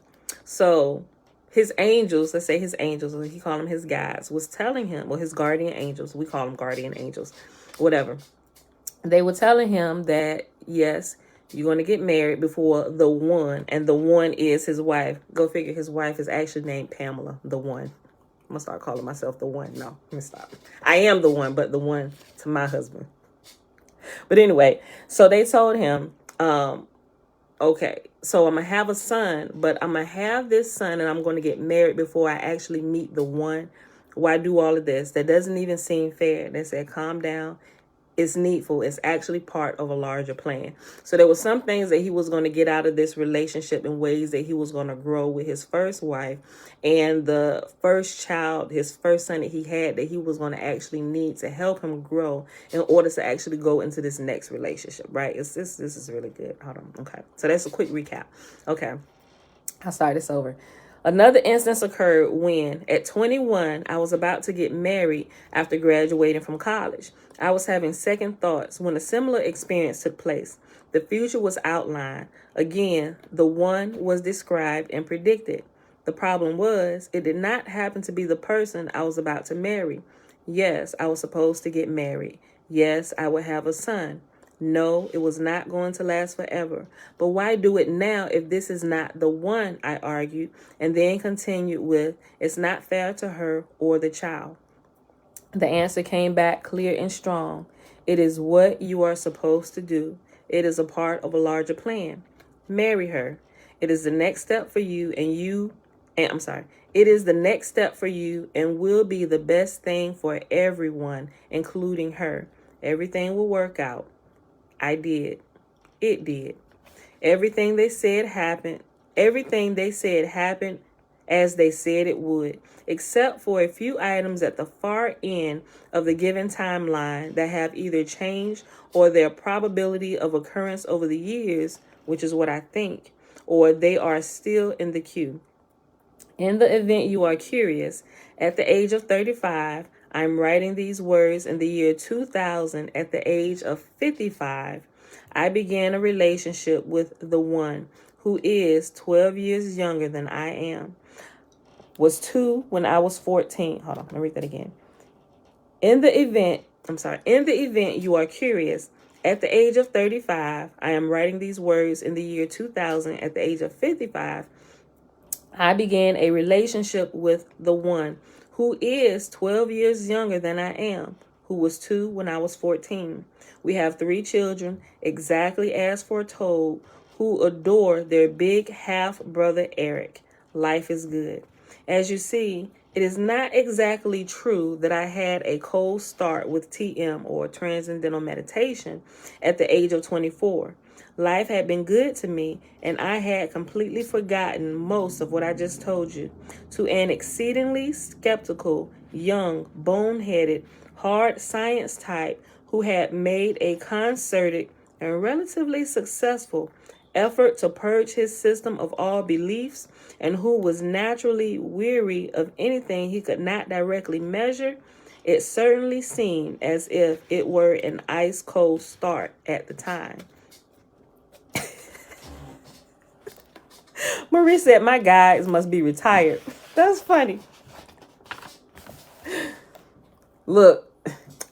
So his angels, let's say his angels, or he called them his guides, was telling him, well, his guardian angels, we call them guardian angels, whatever. They were telling him that, yes, you're going to get married before the one, and the one is his wife. Go figure, his wife is actually named Pamela, the one. I'm going to start calling myself the one. No, let me stop. I am the one, but the one to my husband. But anyway, so they told him, okay, so I'm going to have a son, but I'm going to have this son and I'm going to get married before I actually meet the one. Why do all of this? That doesn't even seem fair. They said, calm down. It's needful. It's actually part of a larger plan. So there were some things that he was going to get out of this relationship in ways that he was going to grow with his first wife, and the first child, his first son that he had, that he was going to actually need to help him grow in order to actually go into this next relationship, right? This is really good. Hold on. Okay. So that's a quick recap. Okay. I'll start this over. Another instance occurred when, at 21, I was about to get married after graduating from college. I was having second thoughts when a similar experience took place. The future was outlined. Again, the one was described and predicted. The problem was, it did not happen to be the person I was about to marry. Yes, I was supposed to get married. Yes, I would have a son. No, it was not going to last forever. But why do it now if this is not the one? I argued, and then continued with, it's not fair to her or the child. The answer came back clear and strong. It is what you are supposed to do. It is a part of a larger plan. Marry her. It is the next step for you, it is the next step for you and will be the best thing for everyone, including her. Everything will work out. I did. It did. Everything they said happened. Everything they said happened as they said it would, except for a few items at the far end of the given timeline that have either changed or their probability of occurrence over the years, which is what I think, or they are still in the queue. In the event you are curious, at the age of 35, I'm writing these words in the year 2000. At the age of 55, I began a relationship with the one who is 12 years younger than I am. Was 2 when I was 14. Hold on, let me read that again. In the event you are curious, at the age of 35, I am writing these words in the year 2000. At the age of 55, I began a relationship with the one who is 12 years younger than I am, who was 2 when I was 14. We have 3 children, exactly as foretold, who adore their big half-brother Eric. Life is good. As you see, it is not exactly true that I had a cold start with TM, or Transcendental Meditation, at the age of 24. Life had been good to me, and I had completely forgotten most of what I just told you. To an exceedingly skeptical, young, boneheaded, hard science type who had made a concerted and relatively successful effort to purge his system of all beliefs, and who was naturally weary of anything he could not directly measure, it certainly seemed as if it were an ice-cold start at the time. Marie said, my guys must be retired. That's funny. Look,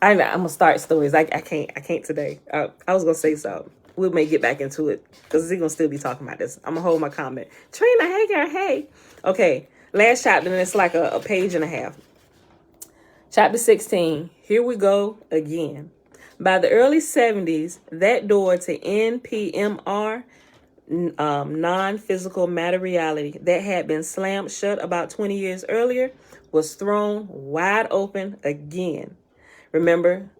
I'm gonna start stories. I can't today. I was gonna say something. We may get back into it because he's gonna still be talking about this. I'm gonna hold my comment. Trina, hey girl, hey. Okay, last chapter, and it's like a page and a half. Chapter 16. Here we go again. By the early 70s, that door to NPMR, non-physical matter reality, that had been slammed shut about 20 years earlier, was thrown wide open again. Remember,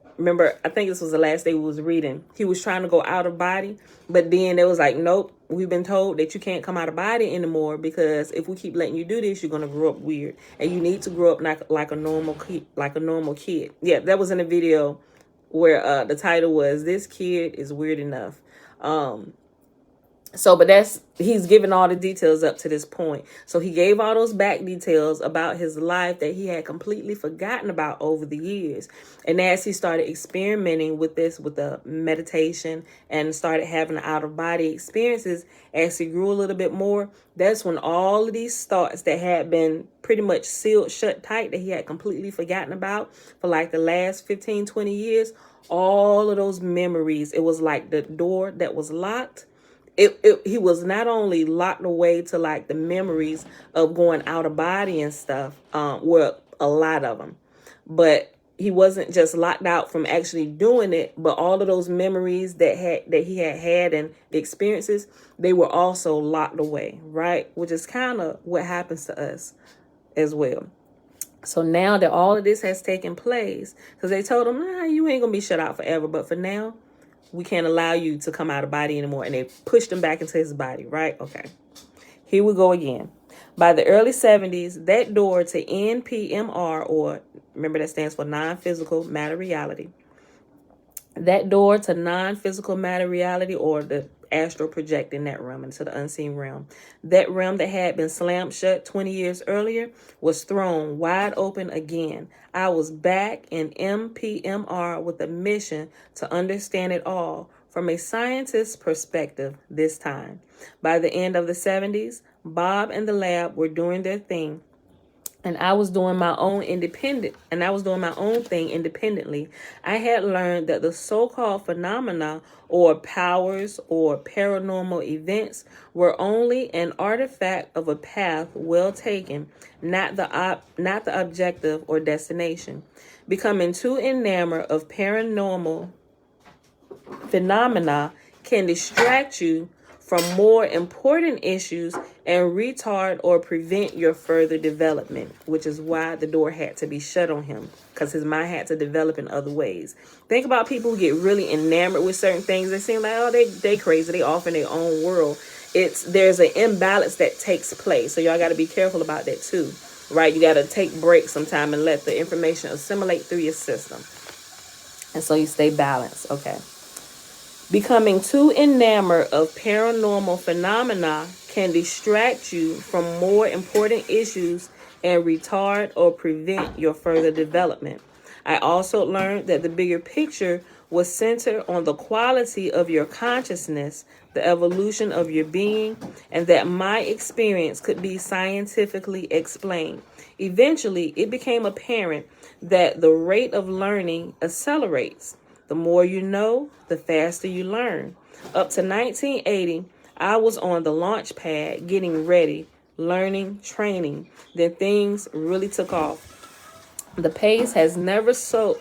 I think this was the last day we was reading. He was trying to go out of body, but then it was like, nope, we've been told that you can't come out of body anymore, because if we keep letting you do this, you're gonna grow up weird, and you need to grow up like a normal kid. Yeah, that was in a video where the title was "This Kid is Weird Enough." But he's given all the details up to this point. So he gave all those back details about his life that he had completely forgotten about over the years. And as he started experimenting with this, with the meditation, and started having out of body experiences, as he grew a little bit more, that's when all of these thoughts that had been pretty much sealed shut tight, that he had completely forgotten about for like the last 15, 20 years, all of those memories, it was like the door that was locked. He was not only locked away to like the memories of going out of body and stuff, were a lot of them, but he wasn't just locked out from actually doing it, but all of those memories that he had and the experiences, they were also locked away, right? Which is kind of what happens to us as well. So now that all of this has taken place, because they told him, you ain't gonna be shut out forever, but for now, we can't allow you to come out of body anymore. And they pushed him back into his body, right? Okay. Here we go again. By the early 70s, that door to NPMR, or remember that stands for non-physical matter reality. That door to non-physical matter reality, or the astral projecting that realm into the unseen realm. That realm that had been slammed shut 20 years earlier was thrown wide open again. I was back in MPMR with a mission to understand it all from a scientist's perspective this time. By the end of the 70s, Bob and the lab were doing their thing, and I was doing my own thing independently. I had learned that the so-called phenomena, or powers, or paranormal events, were only an artifact of a path well taken, not the objective or destination. Becoming too enamored of paranormal phenomena can distract you from more important issues and retard or prevent your further development, which is why the door had to be shut on him, because his mind had to develop in other ways. Think about people who get really enamored with certain things. They seem like, oh, they crazy, they off in their own world. There's an imbalance that takes place. So y'all got to be careful about that too, right? You got to take breaks sometime and let the information assimilate through your system. And so you stay balanced, okay? Becoming too enamored of paranormal phenomena can distract you from more important issues and retard or prevent your further development. I also learned that the bigger picture was centered on the quality of your consciousness, the evolution of your being, and that my experience could be scientifically explained. Eventually, it became apparent that the rate of learning accelerates. The more you know, the faster you learn. Up to 1980, I was on the launch pad getting ready, learning, training. Then things really took off. The pace has never slowed,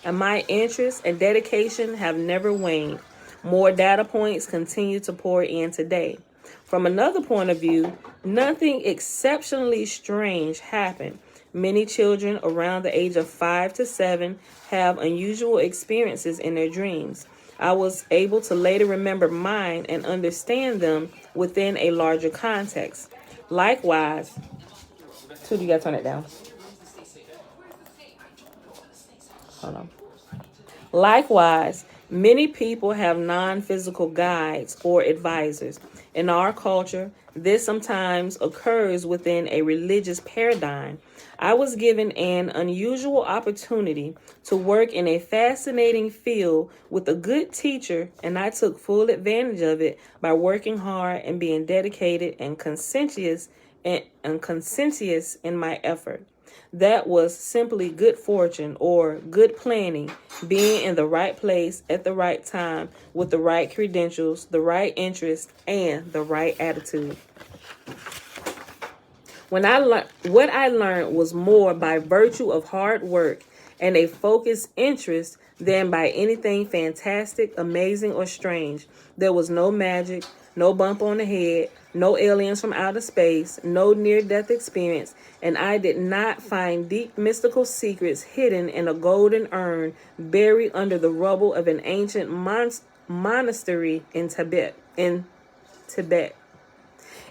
and my interest and dedication have never waned. More data points continue to pour in today. From another point of view, nothing exceptionally strange happened. Many children around the age of 5 to 7 have unusual experiences in their dreams. I was able to later remember mine and understand them within a larger context. Likewise, Tootie, you gotta turn it down. Hold on. Likewise, many people have non-physical guides or advisors. In our culture, this sometimes occurs within a religious paradigm. I was given an unusual opportunity to work in a fascinating field with a good teacher, and I took full advantage of it by working hard and being dedicated and conscientious in my effort. That was simply good fortune or good planning, being in the right place at the right time with the right credentials, the right interest, and the right attitude. What I learned was more by virtue of hard work and a focused interest than by anything fantastic, amazing, or strange. There was no magic, no bump on the head, no aliens from outer space, no near-death experience, and I did not find deep mystical secrets hidden in a golden urn buried under the rubble of an ancient monastery in Tibet.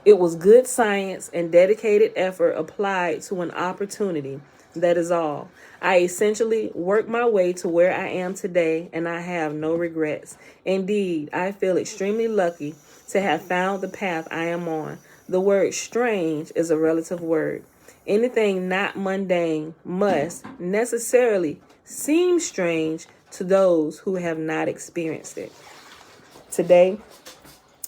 It was good science and dedicated effort applied to an opportunity. That is all. I essentially worked my way to where I am today, and I have no regrets. Indeed, I feel extremely lucky to have found the path I am on. The word strange is a relative word. Anything not mundane must necessarily seem strange to those who have not experienced it. Today,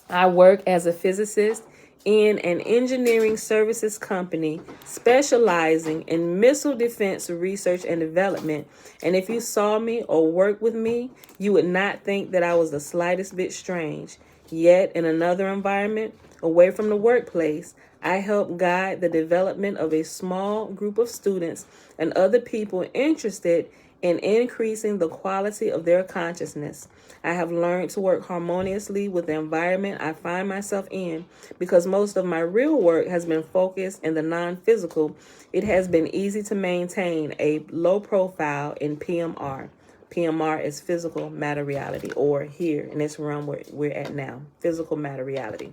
I work as a physicist in an engineering services company specializing in missile defense research and development. And if you saw me or worked with me, you would not think that I was the slightest bit strange. Yet, in another environment, away from the workplace, I help guide the development of a small group of students and other people interested in increasing the quality of their consciousness. I have learned to work harmoniously with the environment I find myself in because most of my real work has been focused in the non-physical. It has been easy to maintain a low profile in PMR. PMR is physical matter reality, or here in this realm where we're at now, physical matter reality.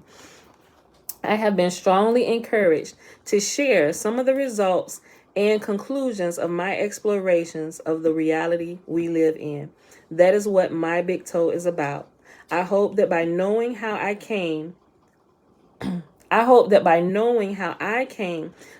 I have been strongly encouraged to share some of the results and conclusions of my explorations of the reality we live in. That is what my big toe is about. I hope that by knowing how I came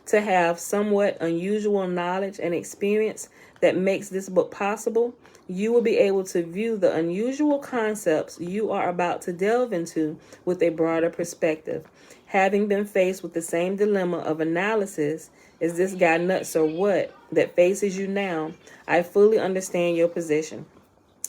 to have somewhat unusual knowledge and experience that makes this book possible, you will be able to view the unusual concepts you are about to delve into with a broader perspective. Having been faced with the same dilemma of analysis, is this guy nuts or what, that faces you now, I fully understand your position.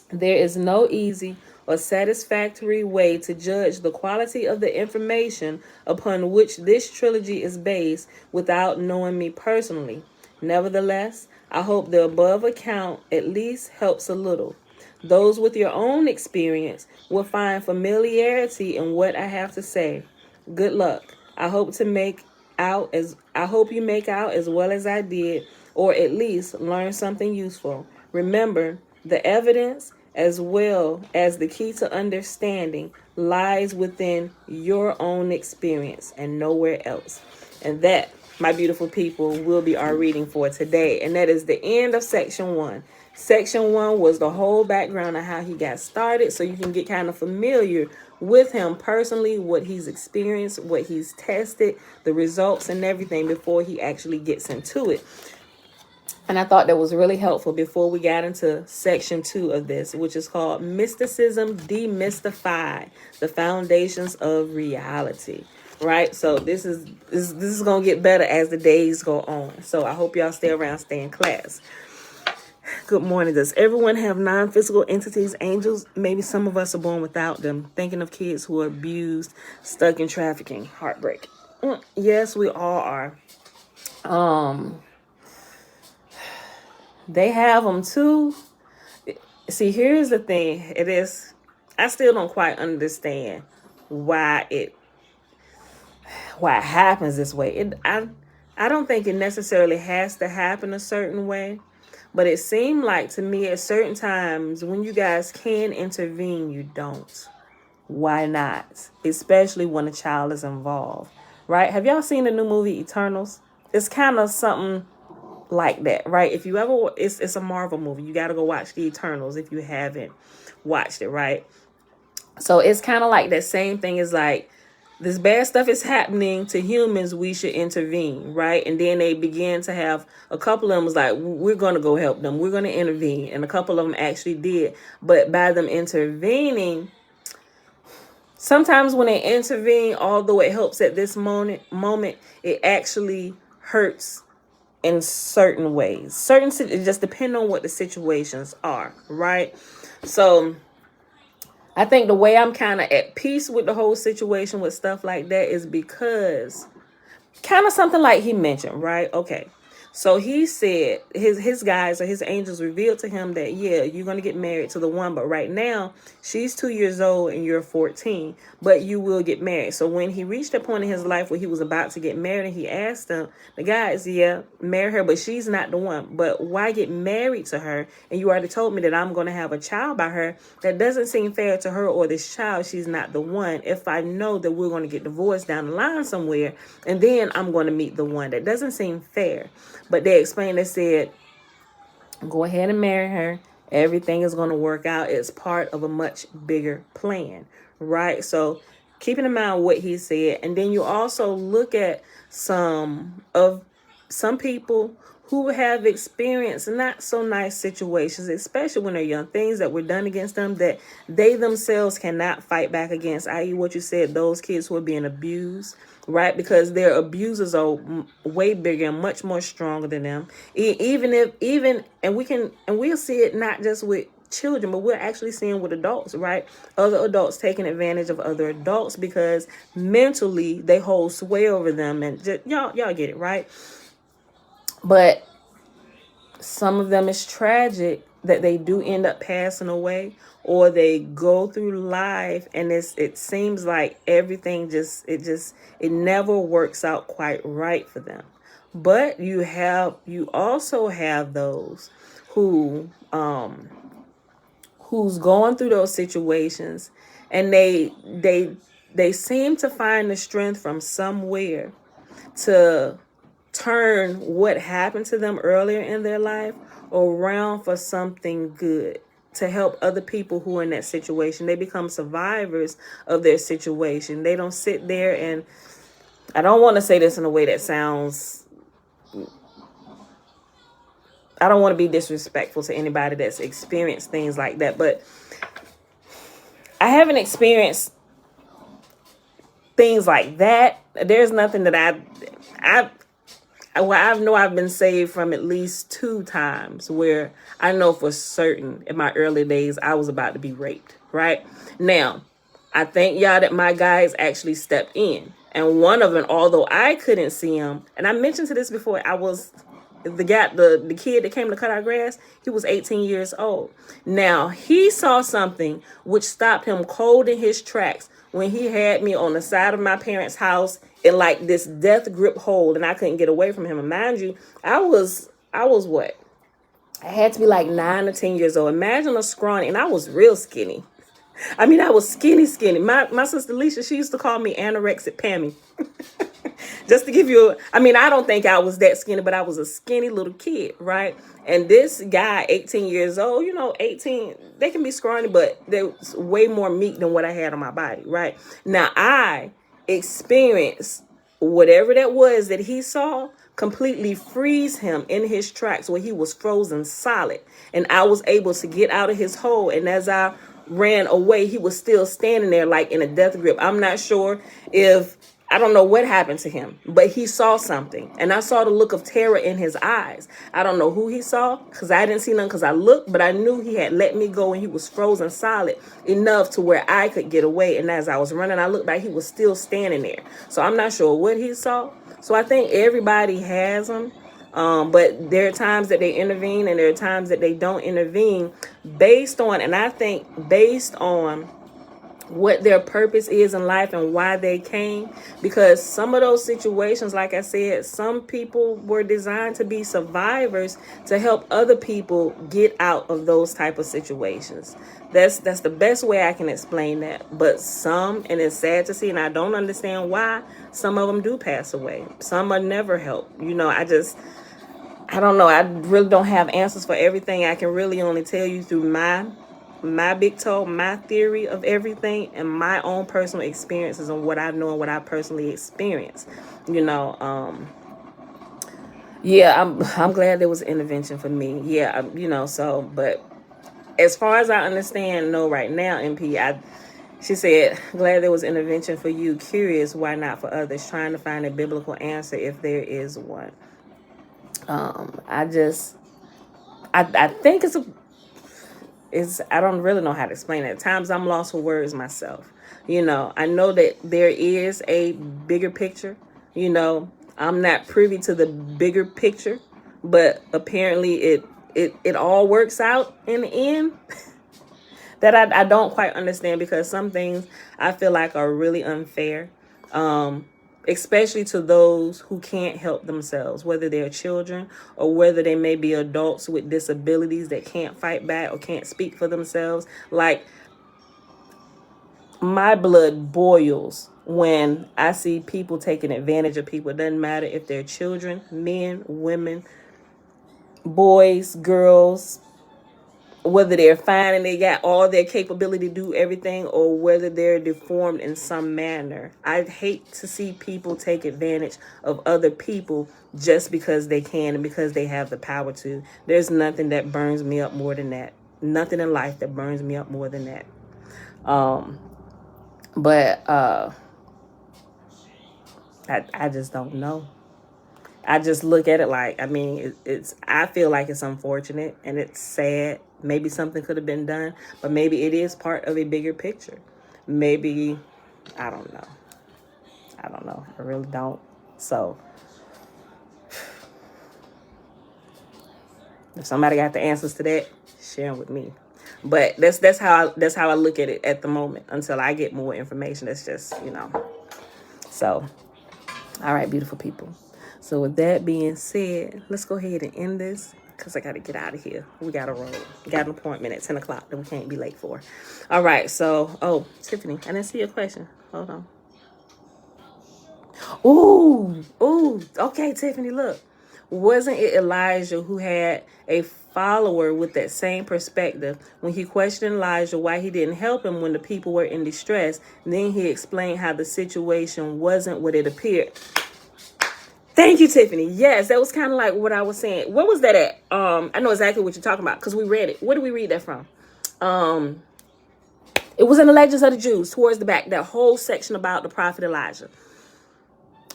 There is no easy or satisfactory way to judge the quality of the information upon which this trilogy is based without knowing me personally. Nevertheless, I hope the above account at least helps a little. Those with your own experience will find familiarity in what I have to say. Good luck. I hope you make out as well as I did, or at least learn something useful. Remember, the evidence as well as the key to understanding lies within your own experience and nowhere else. And that, my beautiful people, will be our reading for today. And that is the end of section 1. Section 1 was the whole background of how he got started, so you can get kind of familiar with him personally, what he's experienced, what he's tested, the results and everything before he actually gets into it. And I thought that was really helpful before we got into section 2 of this, which is called Mysticism Demystified, the Foundations of Reality. Right? So this is going to get better as the days go on. So I hope y'all stay around, stay in class. Good morning. Does everyone have non-physical entities, angels? Maybe some of us are born without them. Thinking of kids who are abused, stuck in trafficking, heartbreak. Yes, we all are. They have them too. See, here's the thing. I still don't quite understand why it happens this way. I don't think it necessarily has to happen a certain way. But it seemed like to me at certain times when you guys can intervene, you don't. Why not? Especially when a child is involved, right? Have y'all seen the new movie Eternals? It's kind of something like that, right? If you ever, it's a Marvel movie. You got to go watch the Eternals if you haven't watched it, right? So it's kind of like that same thing is like, this bad stuff is happening to humans, we should intervene, right? And then they began to have, a couple of them was like, we're going to go help them. We're going to intervene. And a couple of them actually did. But by them intervening, sometimes when they intervene, although it helps at this moment, it actually hurts in certain ways. It just depends on what the situations are, right? So I think the way I'm kind of at peace with the whole situation with stuff like that is because kind of something like he mentioned, right? Okay. So he said his guys or his angels revealed to him that, yeah, you're going to get married to the one. But right now, she's 2 years old and you're 14. But you will get married. So when he reached a point in his life where he was about to get married, and he asked them, the guys, yeah, marry her, but she's not the one. But why get married to her? And you already told me that I'm going to have a child by her. That doesn't seem fair to her or this child. She's not the one. If I know that we're going to get divorced down the line somewhere, and then I'm going to meet the one. That doesn't seem fair. But they explained, they said, go ahead and marry her. Everything is going to work out. It's part of a much bigger plan, right? So keeping in mind what he said. And then you also look at some people who have experienced not so nice situations, especially when they're young, things that were done against them that they themselves cannot fight back against, i.e. what you said, those kids who are being abused, right? Because their abusers are way bigger and much more stronger than them. And we'll see it not just with children, but we're actually seeing with adults, right? Other adults taking advantage of other adults because mentally they hold sway over them, and just, y'all get it, right? But some of them is tragic that they do end up passing away, or they go through life and it seems like everything it never works out quite right for them. But you also have those who's going through those situations, and they seem to find the strength from somewhere to turn what happened to them earlier in their life around for something good, to help other people who are in that situation. They become survivors of their situation. They don't sit there and, I don't want to say this in a way that sounds, I don't want to be disrespectful to anybody that's experienced things like that, but I haven't experienced things like that. There's nothing that I know I've been saved from at least 2 times where I know for certain in my early days I was about to be raped, right? Now, I thank y'all that my guys actually stepped in. And one of them, although I couldn't see him, and I mentioned to this before, the kid that came to cut our grass, he was 18 years old. Now, he saw something which stopped him cold in his tracks when he had me on the side of my parents' house in like this death grip hold, and I couldn't get away from him. And mind you, I was what? I had to be like 9 or 10 years old. Imagine a scrawny, and I was real skinny. I mean, I was skinny. My sister Alicia, she used to call me anorexic Pammy. Just to give you, I don't think I was that skinny, but I was a skinny little kid, right? And this guy, 18 years old, 18, they can be scrawny, but there's way more meat than what I had on my body, right? Now, I experienced whatever that was that he saw completely freeze him in his tracks where he was frozen solid. And I was able to get out of his hole. And as I ran away, he was still standing there like in a death grip. I'm not sure I don't know what happened to him, but he saw something. And I saw the look of terror in his eyes. I don't know who he saw because I didn't see none because I looked, but I knew he had let me go and he was frozen solid enough to where I could get away. And as I was running, I looked back, he was still standing there. So I'm not sure what he saw. So I think everybody has them. But there are times that they intervene and there are times that they don't intervene based on what their purpose is in life and why they came. Because some of those situations, like I said, some people were designed to be survivors to help other people get out of those type of situations. That's the best way I can explain that. But some, and it's sad to see, and I don't understand why, some of them do pass away. Some are never helped. I don't know. I really don't have answers for everything. I can really only tell you through my big toe, my theory of everything, and my own personal experiences and what I know and what I personally experienced. I'm glad there was an intervention for me. But as far as I understand, no, right now, MP, she said, glad there was an intervention for you. Curious, why not for others? Trying to find a biblical answer if there is one. I think I don't really know how to explain it. At times I'm lost for words myself. I know that there is a bigger picture. I'm not privy to the bigger picture, but apparently it all works out in the end. That I don't quite understand, because some things I feel like are really unfair, especially to those who can't help themselves, whether they're children or whether they may be adults with disabilities that can't fight back or can't speak for themselves. Like, my blood boils when I see people taking advantage of people. It doesn't matter if they're children, men, women, boys, girls, whether they're fine and they got all their capability to do everything, or whether they're deformed in some manner. I hate to see people take advantage of other people just because they can and because they have the power to. There's nothing that burns me up more than that. Nothing in life that burns me up more than that. But I just don't know. I just look at it like, I feel like it's unfortunate and it's sad. Maybe something could have been done, but maybe it is part of a bigger picture. Maybe, I don't know. I really don't. So, if somebody got the answers to that, share them with me. But that's how I look at it at the moment until I get more information. That's just, So, all right, beautiful people. So with that being said, let's go ahead and end this, because I got to get out of here. We got to roll. Got an appointment at 10 o'clock that we can't be late for. All right. So, Tiffany, I didn't see your question. Hold on. Ooh. Okay, Tiffany, look. Wasn't it Elijah who had a follower with that same perspective when he questioned Elijah why he didn't help him when the people were in distress? And then he explained how the situation wasn't what it appeared. Thank you, Tiffany. Yes, that was kind of like what I was saying. What was that at? I know exactly what you're talking about because we read it. Where did we read that from? It was in the Legends of the Jews, towards the back, that whole section about the prophet Elijah.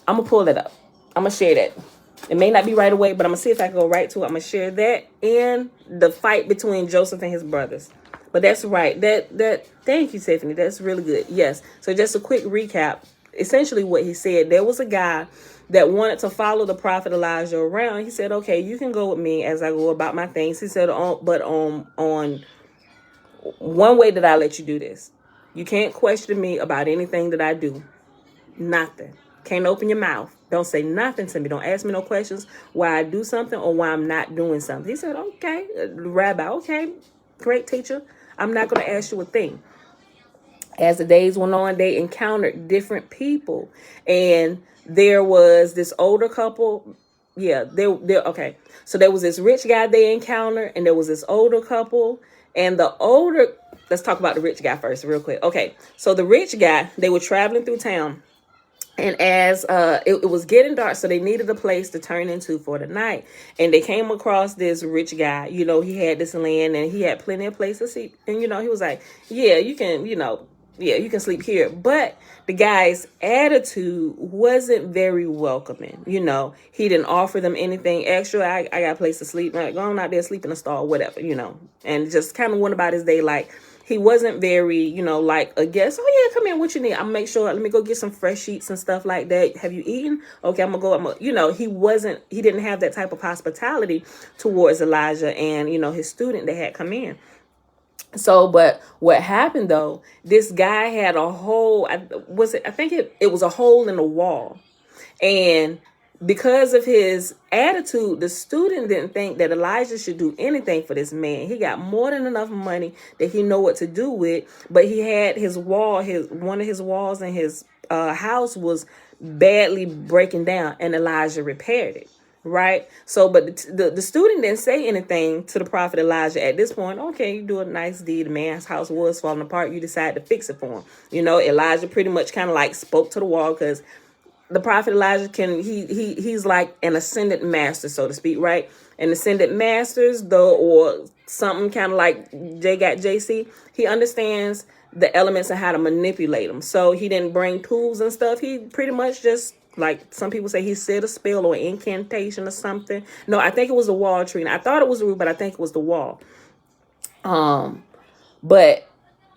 I'm going to pull that up. I'm going to share that. It may not be right away, but I'm going to see if I can go right to it. I'm going to share that and the fight between Joseph and his brothers. But that's right. Thank you, Tiffany. That's really good. Yes. So just a quick recap. Essentially what he said, there was a guy that wanted to follow the prophet Elijah around. He said, okay, you can go with me as I go about my things. He said, but on one way that I let you do this. You can't question me about anything that I do. Nothing. Can't open your mouth. Don't say nothing to me. Don't ask me no questions why I do something or why I'm not doing something. He said, okay, Rabbi, okay, great teacher. I'm not going to ask you a thing. As the days went on, they encountered different people. And there was this older couple. Yeah, okay. So there was this rich guy they encountered, and there was this older couple. And let's talk about the rich guy first, real quick. Okay, so the rich guy, they were traveling through town. And as it was getting dark, so they needed a place to turn into for the night. And they came across this rich guy. He had this land and he had plenty of places to sleep. And, he was like, yeah, you can, you can sleep here. But the guy's attitude wasn't very welcoming. He didn't offer them anything extra. I got a place to sleep. Like, go on out there, sleep in the stall, whatever, and just kind of went about his day like, he wasn't very, like a guest. Oh, yeah, come in. What you need? I'm make sure. Let me go get some fresh sheets and stuff like that. Have you eaten? Okay, I'm going to go. He didn't have that type of hospitality towards Elijah and, his student that had come in. So, but what happened though, this guy had a hole. I think it was a hole in the wall. And because of his attitude, the student didn't think that Elijah should do anything for this man. He got more than enough money that he know what to do with, but he had one of his walls in his house was badly breaking down, and Elijah repaired it. Right. So, but the student didn't say anything to the prophet Elijah at this point. Okay, you do a nice deed. The man's house was falling apart. You decide to fix it for him. Elijah pretty much kind of like spoke to the wall, because the prophet Elijah he's like an ascended master, so to speak, right? And ascended masters, though, or something kind of like JC, he understands the elements and how to manipulate them. So he didn't bring tools and stuff. He pretty much just Like some people say he said a spell or incantation or something. No, I think it was the wall tree. And I thought it was the root, but I think it was the wall. But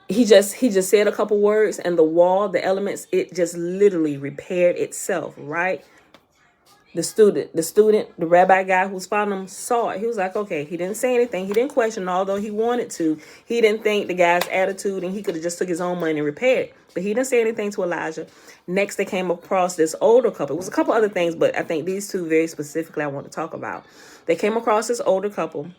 he just said a couple words, and the wall, the elements, it just literally repaired itself, right? The rabbi guy who's following him saw it. He was like, okay, he didn't say anything. He didn't question, although he wanted to. He didn't think the guy's attitude, and he could have just took his own money and repaired it. But he didn't say anything to Elijah. Next, they came across this older couple. It was a couple other things, but I think these two very specifically I want to talk about. They came across this older couple,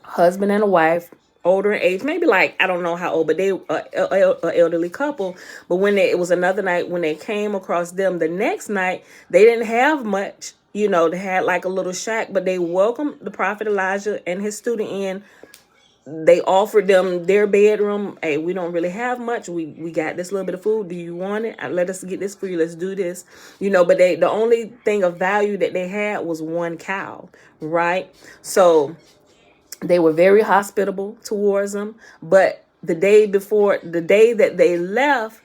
husband and a wife, older in age, maybe like, I don't know how old, but they an elderly couple. But when it was another night, when they came across them the next night, they didn't have much, they had like a little shack, but they welcomed the prophet Elijah and his student in. They offered them their bedroom. Hey, we don't really have much. We got this little bit of food. Do you want it? Let us get this for you. Let's do this. But the only thing of value that they had was one cow, right? So they were very hospitable towards them. But the day that they left,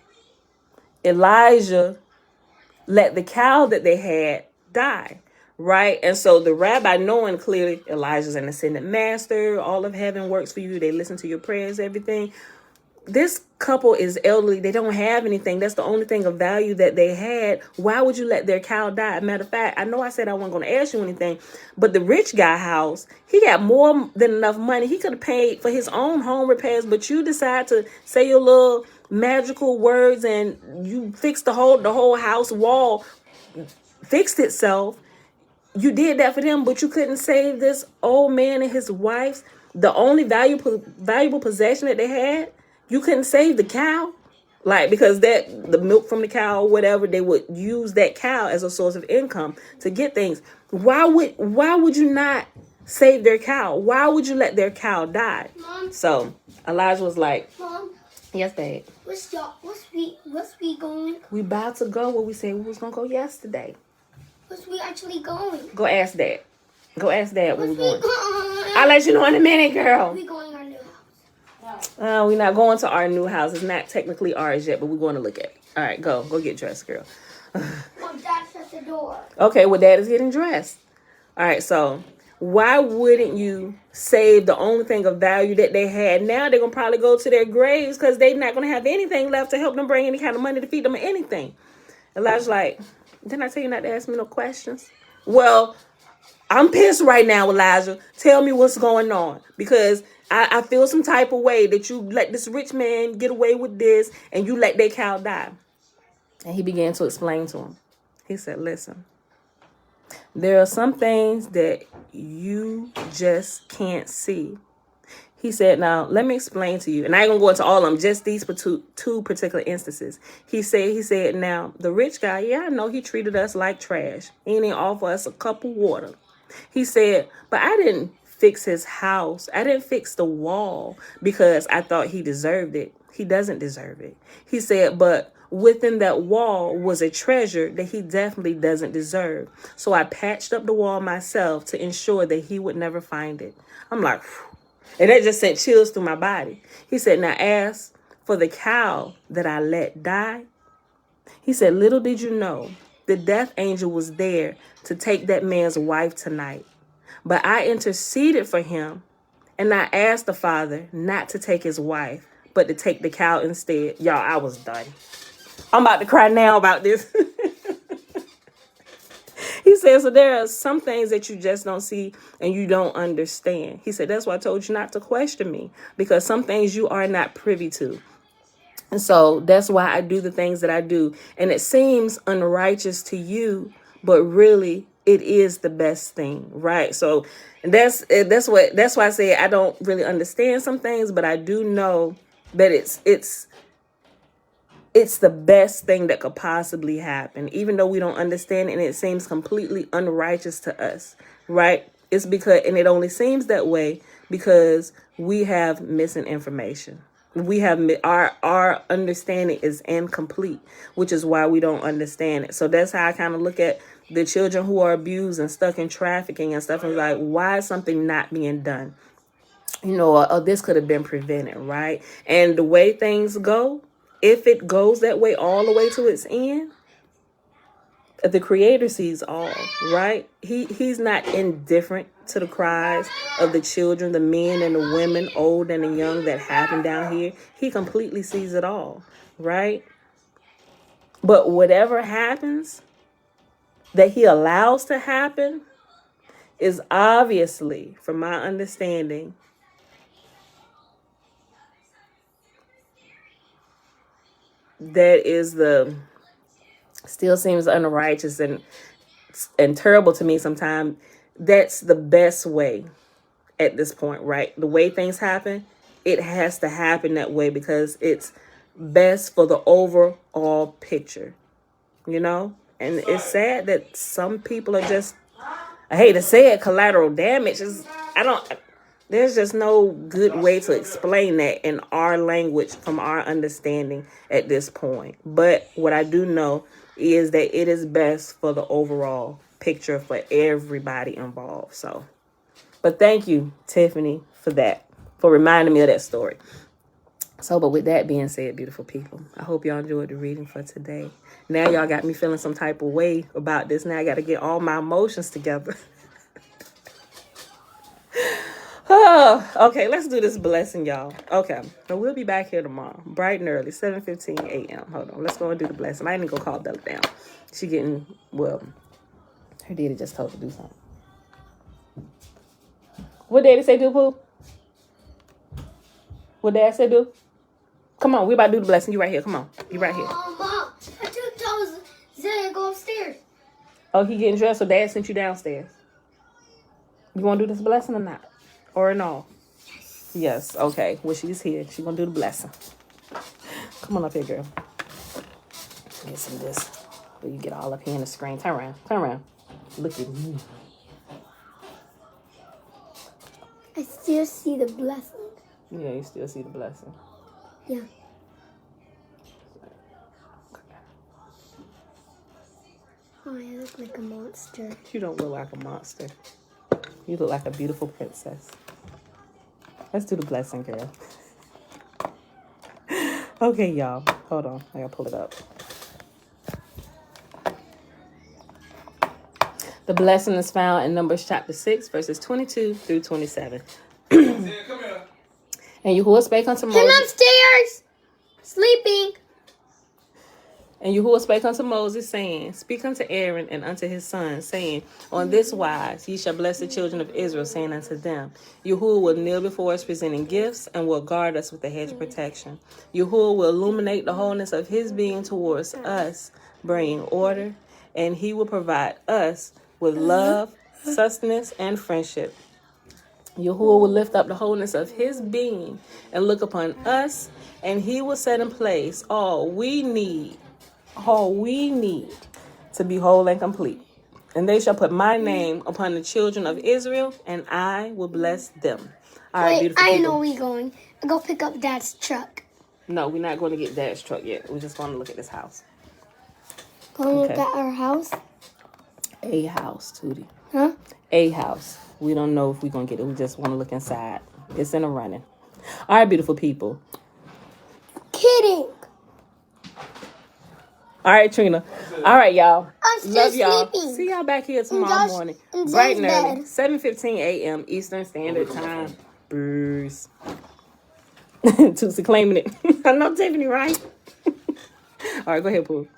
Elijah let the cow that they had die, right? And so the rabbi, knowing clearly Elijah's an ascended master, all of heaven works for you, they listen to your prayers, everything. This couple is elderly. They don't have anything. That's the only thing of value that they had. Why would you let their cow die? Matter of fact, I know I said I wasn't going to ask you anything, but the rich guy house, he got more than enough money. He could have paid for his own home repairs, but you decide to say your little magical words and you fixed the whole house wall, fixed itself. You did that for them, but you couldn't save this old man and his wife, the only valuable possession that they had. You couldn't save the cow, because the milk from the cow or whatever, they would use that cow as a source of income to get things. Why would you not save their cow? Why would you let their cow die? Mom, so Elijah was like, Mom, yes, babe. What's we going? We about to go where we said we was gonna go yesterday. What's we actually going? Go ask Dad. Where we going. going? I'll let you know in a minute, girl. We going our new house. We're not going to our new house. It's not technically ours yet, but we're going to look at it. All right, go get dressed, girl. Mom, Dad shut the door. Okay, well, Dad is getting dressed. All right, so why wouldn't you save the only thing of value that they had? Now they're going to probably go to their graves because they're not going to have anything left to help them bring any kind of money to feed them or anything. Elijah's like, didn't I tell you not to ask me no questions? Well, I'm pissed right now, Elijah. Tell me what's going on, because I feel some type of way that you let this rich man get away with this and you let their cow die. And he began to explain to him. He said, listen, there are some things that you just can't see. He said, now, let me explain to you. And I ain't going to go into all of them, just these two particular instances. He said, now, the rich guy, yeah, I know he treated us like trash. He didn't offer us a cup of water. He said, but I didn't fix his house. I didn't fix the wall because I thought he deserved it. He doesn't deserve it. He said, but within that wall was a treasure that he definitely doesn't deserve. So I patched up the wall myself to ensure that he would never find it. I'm like, phew. And that just sent chills through my body. He said, now as for the cow that I let die, he said, little did you know, the death angel was there to take that man's wife tonight. But I interceded for him, and I asked the Father not to take his wife, but to take the cow instead. Y'all, I was done. I'm about to cry now about this. He said, so there are some things that you just don't see and you don't understand. He said, that's why I told you not to question me, because some things you are not privy to. And so that's why I do the things that I do. And it seems unrighteous to you, but really it is the best thing, right? So that's why I say I don't really understand some things, but I do know that it's the best thing that could possibly happen, even though we don't understand it and it seems completely unrighteous to us, right? It's because, and it only seems that way because we have missing information. We have our understanding is incomplete, which is why we don't understand it. So that's how I kind of look at the children who are abused and stuck in trafficking and stuff. And like, why is something not being done? Or this could have been prevented, right? And the way things go, if it goes that way all the way to its end, The Creator sees all, right? He's not indifferent to the cries of the children, the men and the women, old and the young, that happen down here. He completely sees it all, right? But whatever happens that he allows to happen is obviously, from my understanding, that is still seems unrighteous and terrible to me sometimes. That's the best way at this point, right? The way things happen, it has to happen that way because it's best for the overall picture, you know? And it's sad that some people are just, I hate to say it, collateral damage. There's just no good way to explain that in our language from our understanding at this point. But what I do know is that it is best for the overall picture for everybody involved. So, but thank you, Tiffany, for that, for reminding me of that story. So, but with that being said, beautiful people, I hope y'all enjoyed the reading for today. Now y'all got me feeling some type of way about this. Now I got to get all my emotions together. Oh, okay, let's do this blessing, y'all. Okay, so we'll be back here tomorrow, bright and early, 7:15 a.m. Hold on, let's go and do the blessing. I ain't even gonna call Bella down. She getting, well, her daddy just told her to do something. What daddy say do, Pooh? What dad say do? Come on, we about to do the blessing. You right here, come on. You right here. Mom, I took those Zay go upstairs. Oh, he getting dressed, so dad sent you downstairs. You want to do this blessing or not? Or no? Yes, okay. Well, she's here. She's going to do the blessing. Come on up here, girl. Get some of this. So you get all up here in the screen. Turn around. Turn around. Look at me. I still see the blessing. Yeah, you still see the blessing. Yeah. Oh, I look like a monster. You don't look like a monster. You look like a beautiful princess. Let's do the blessing, girl. Okay, y'all. Hold on. I gotta pull it up. The blessing is found in Numbers chapter 6, verses 22 through 27. Come here. And Yahuwah spake unto Him Moses. upstairs, sleeping. And Yahuwah spake unto Moses, saying, Speak unto Aaron and unto his sons, saying, On this wise ye shall bless the children of Israel, saying unto them, Yahuwah will kneel before us, presenting gifts, and will guard us with a hedge of protection. Yahuwah will illuminate the wholeness of his being towards us, bringing order, and he will provide us with love, sustenance, and friendship. Yahuwah will lift up the wholeness of his being and look upon us, and he will set in place all we need to be whole and complete. And they shall put my name upon the children of Israel, and I will bless them. All right, Wait, beautiful I people. know where we're going. Go pick up Dad's truck. No, we're not going to get Dad's truck yet. We're just going to look at this house. Go look Okay. at our house. A house, Tootie. Huh? A house. We don't know if we're going to get it. We just want to look inside. It's in a running. All right, beautiful people. Kidding. All right, Trina. All right, y'all. I'm still Love y'all. sleeping. See y'all back here tomorrow morning. in Bright and Josh's early. bed. 7:15 a.m. Eastern Standard Time. Bruce. Tootsie claiming it. I know Tiffany, right? All right, go ahead, Pooh.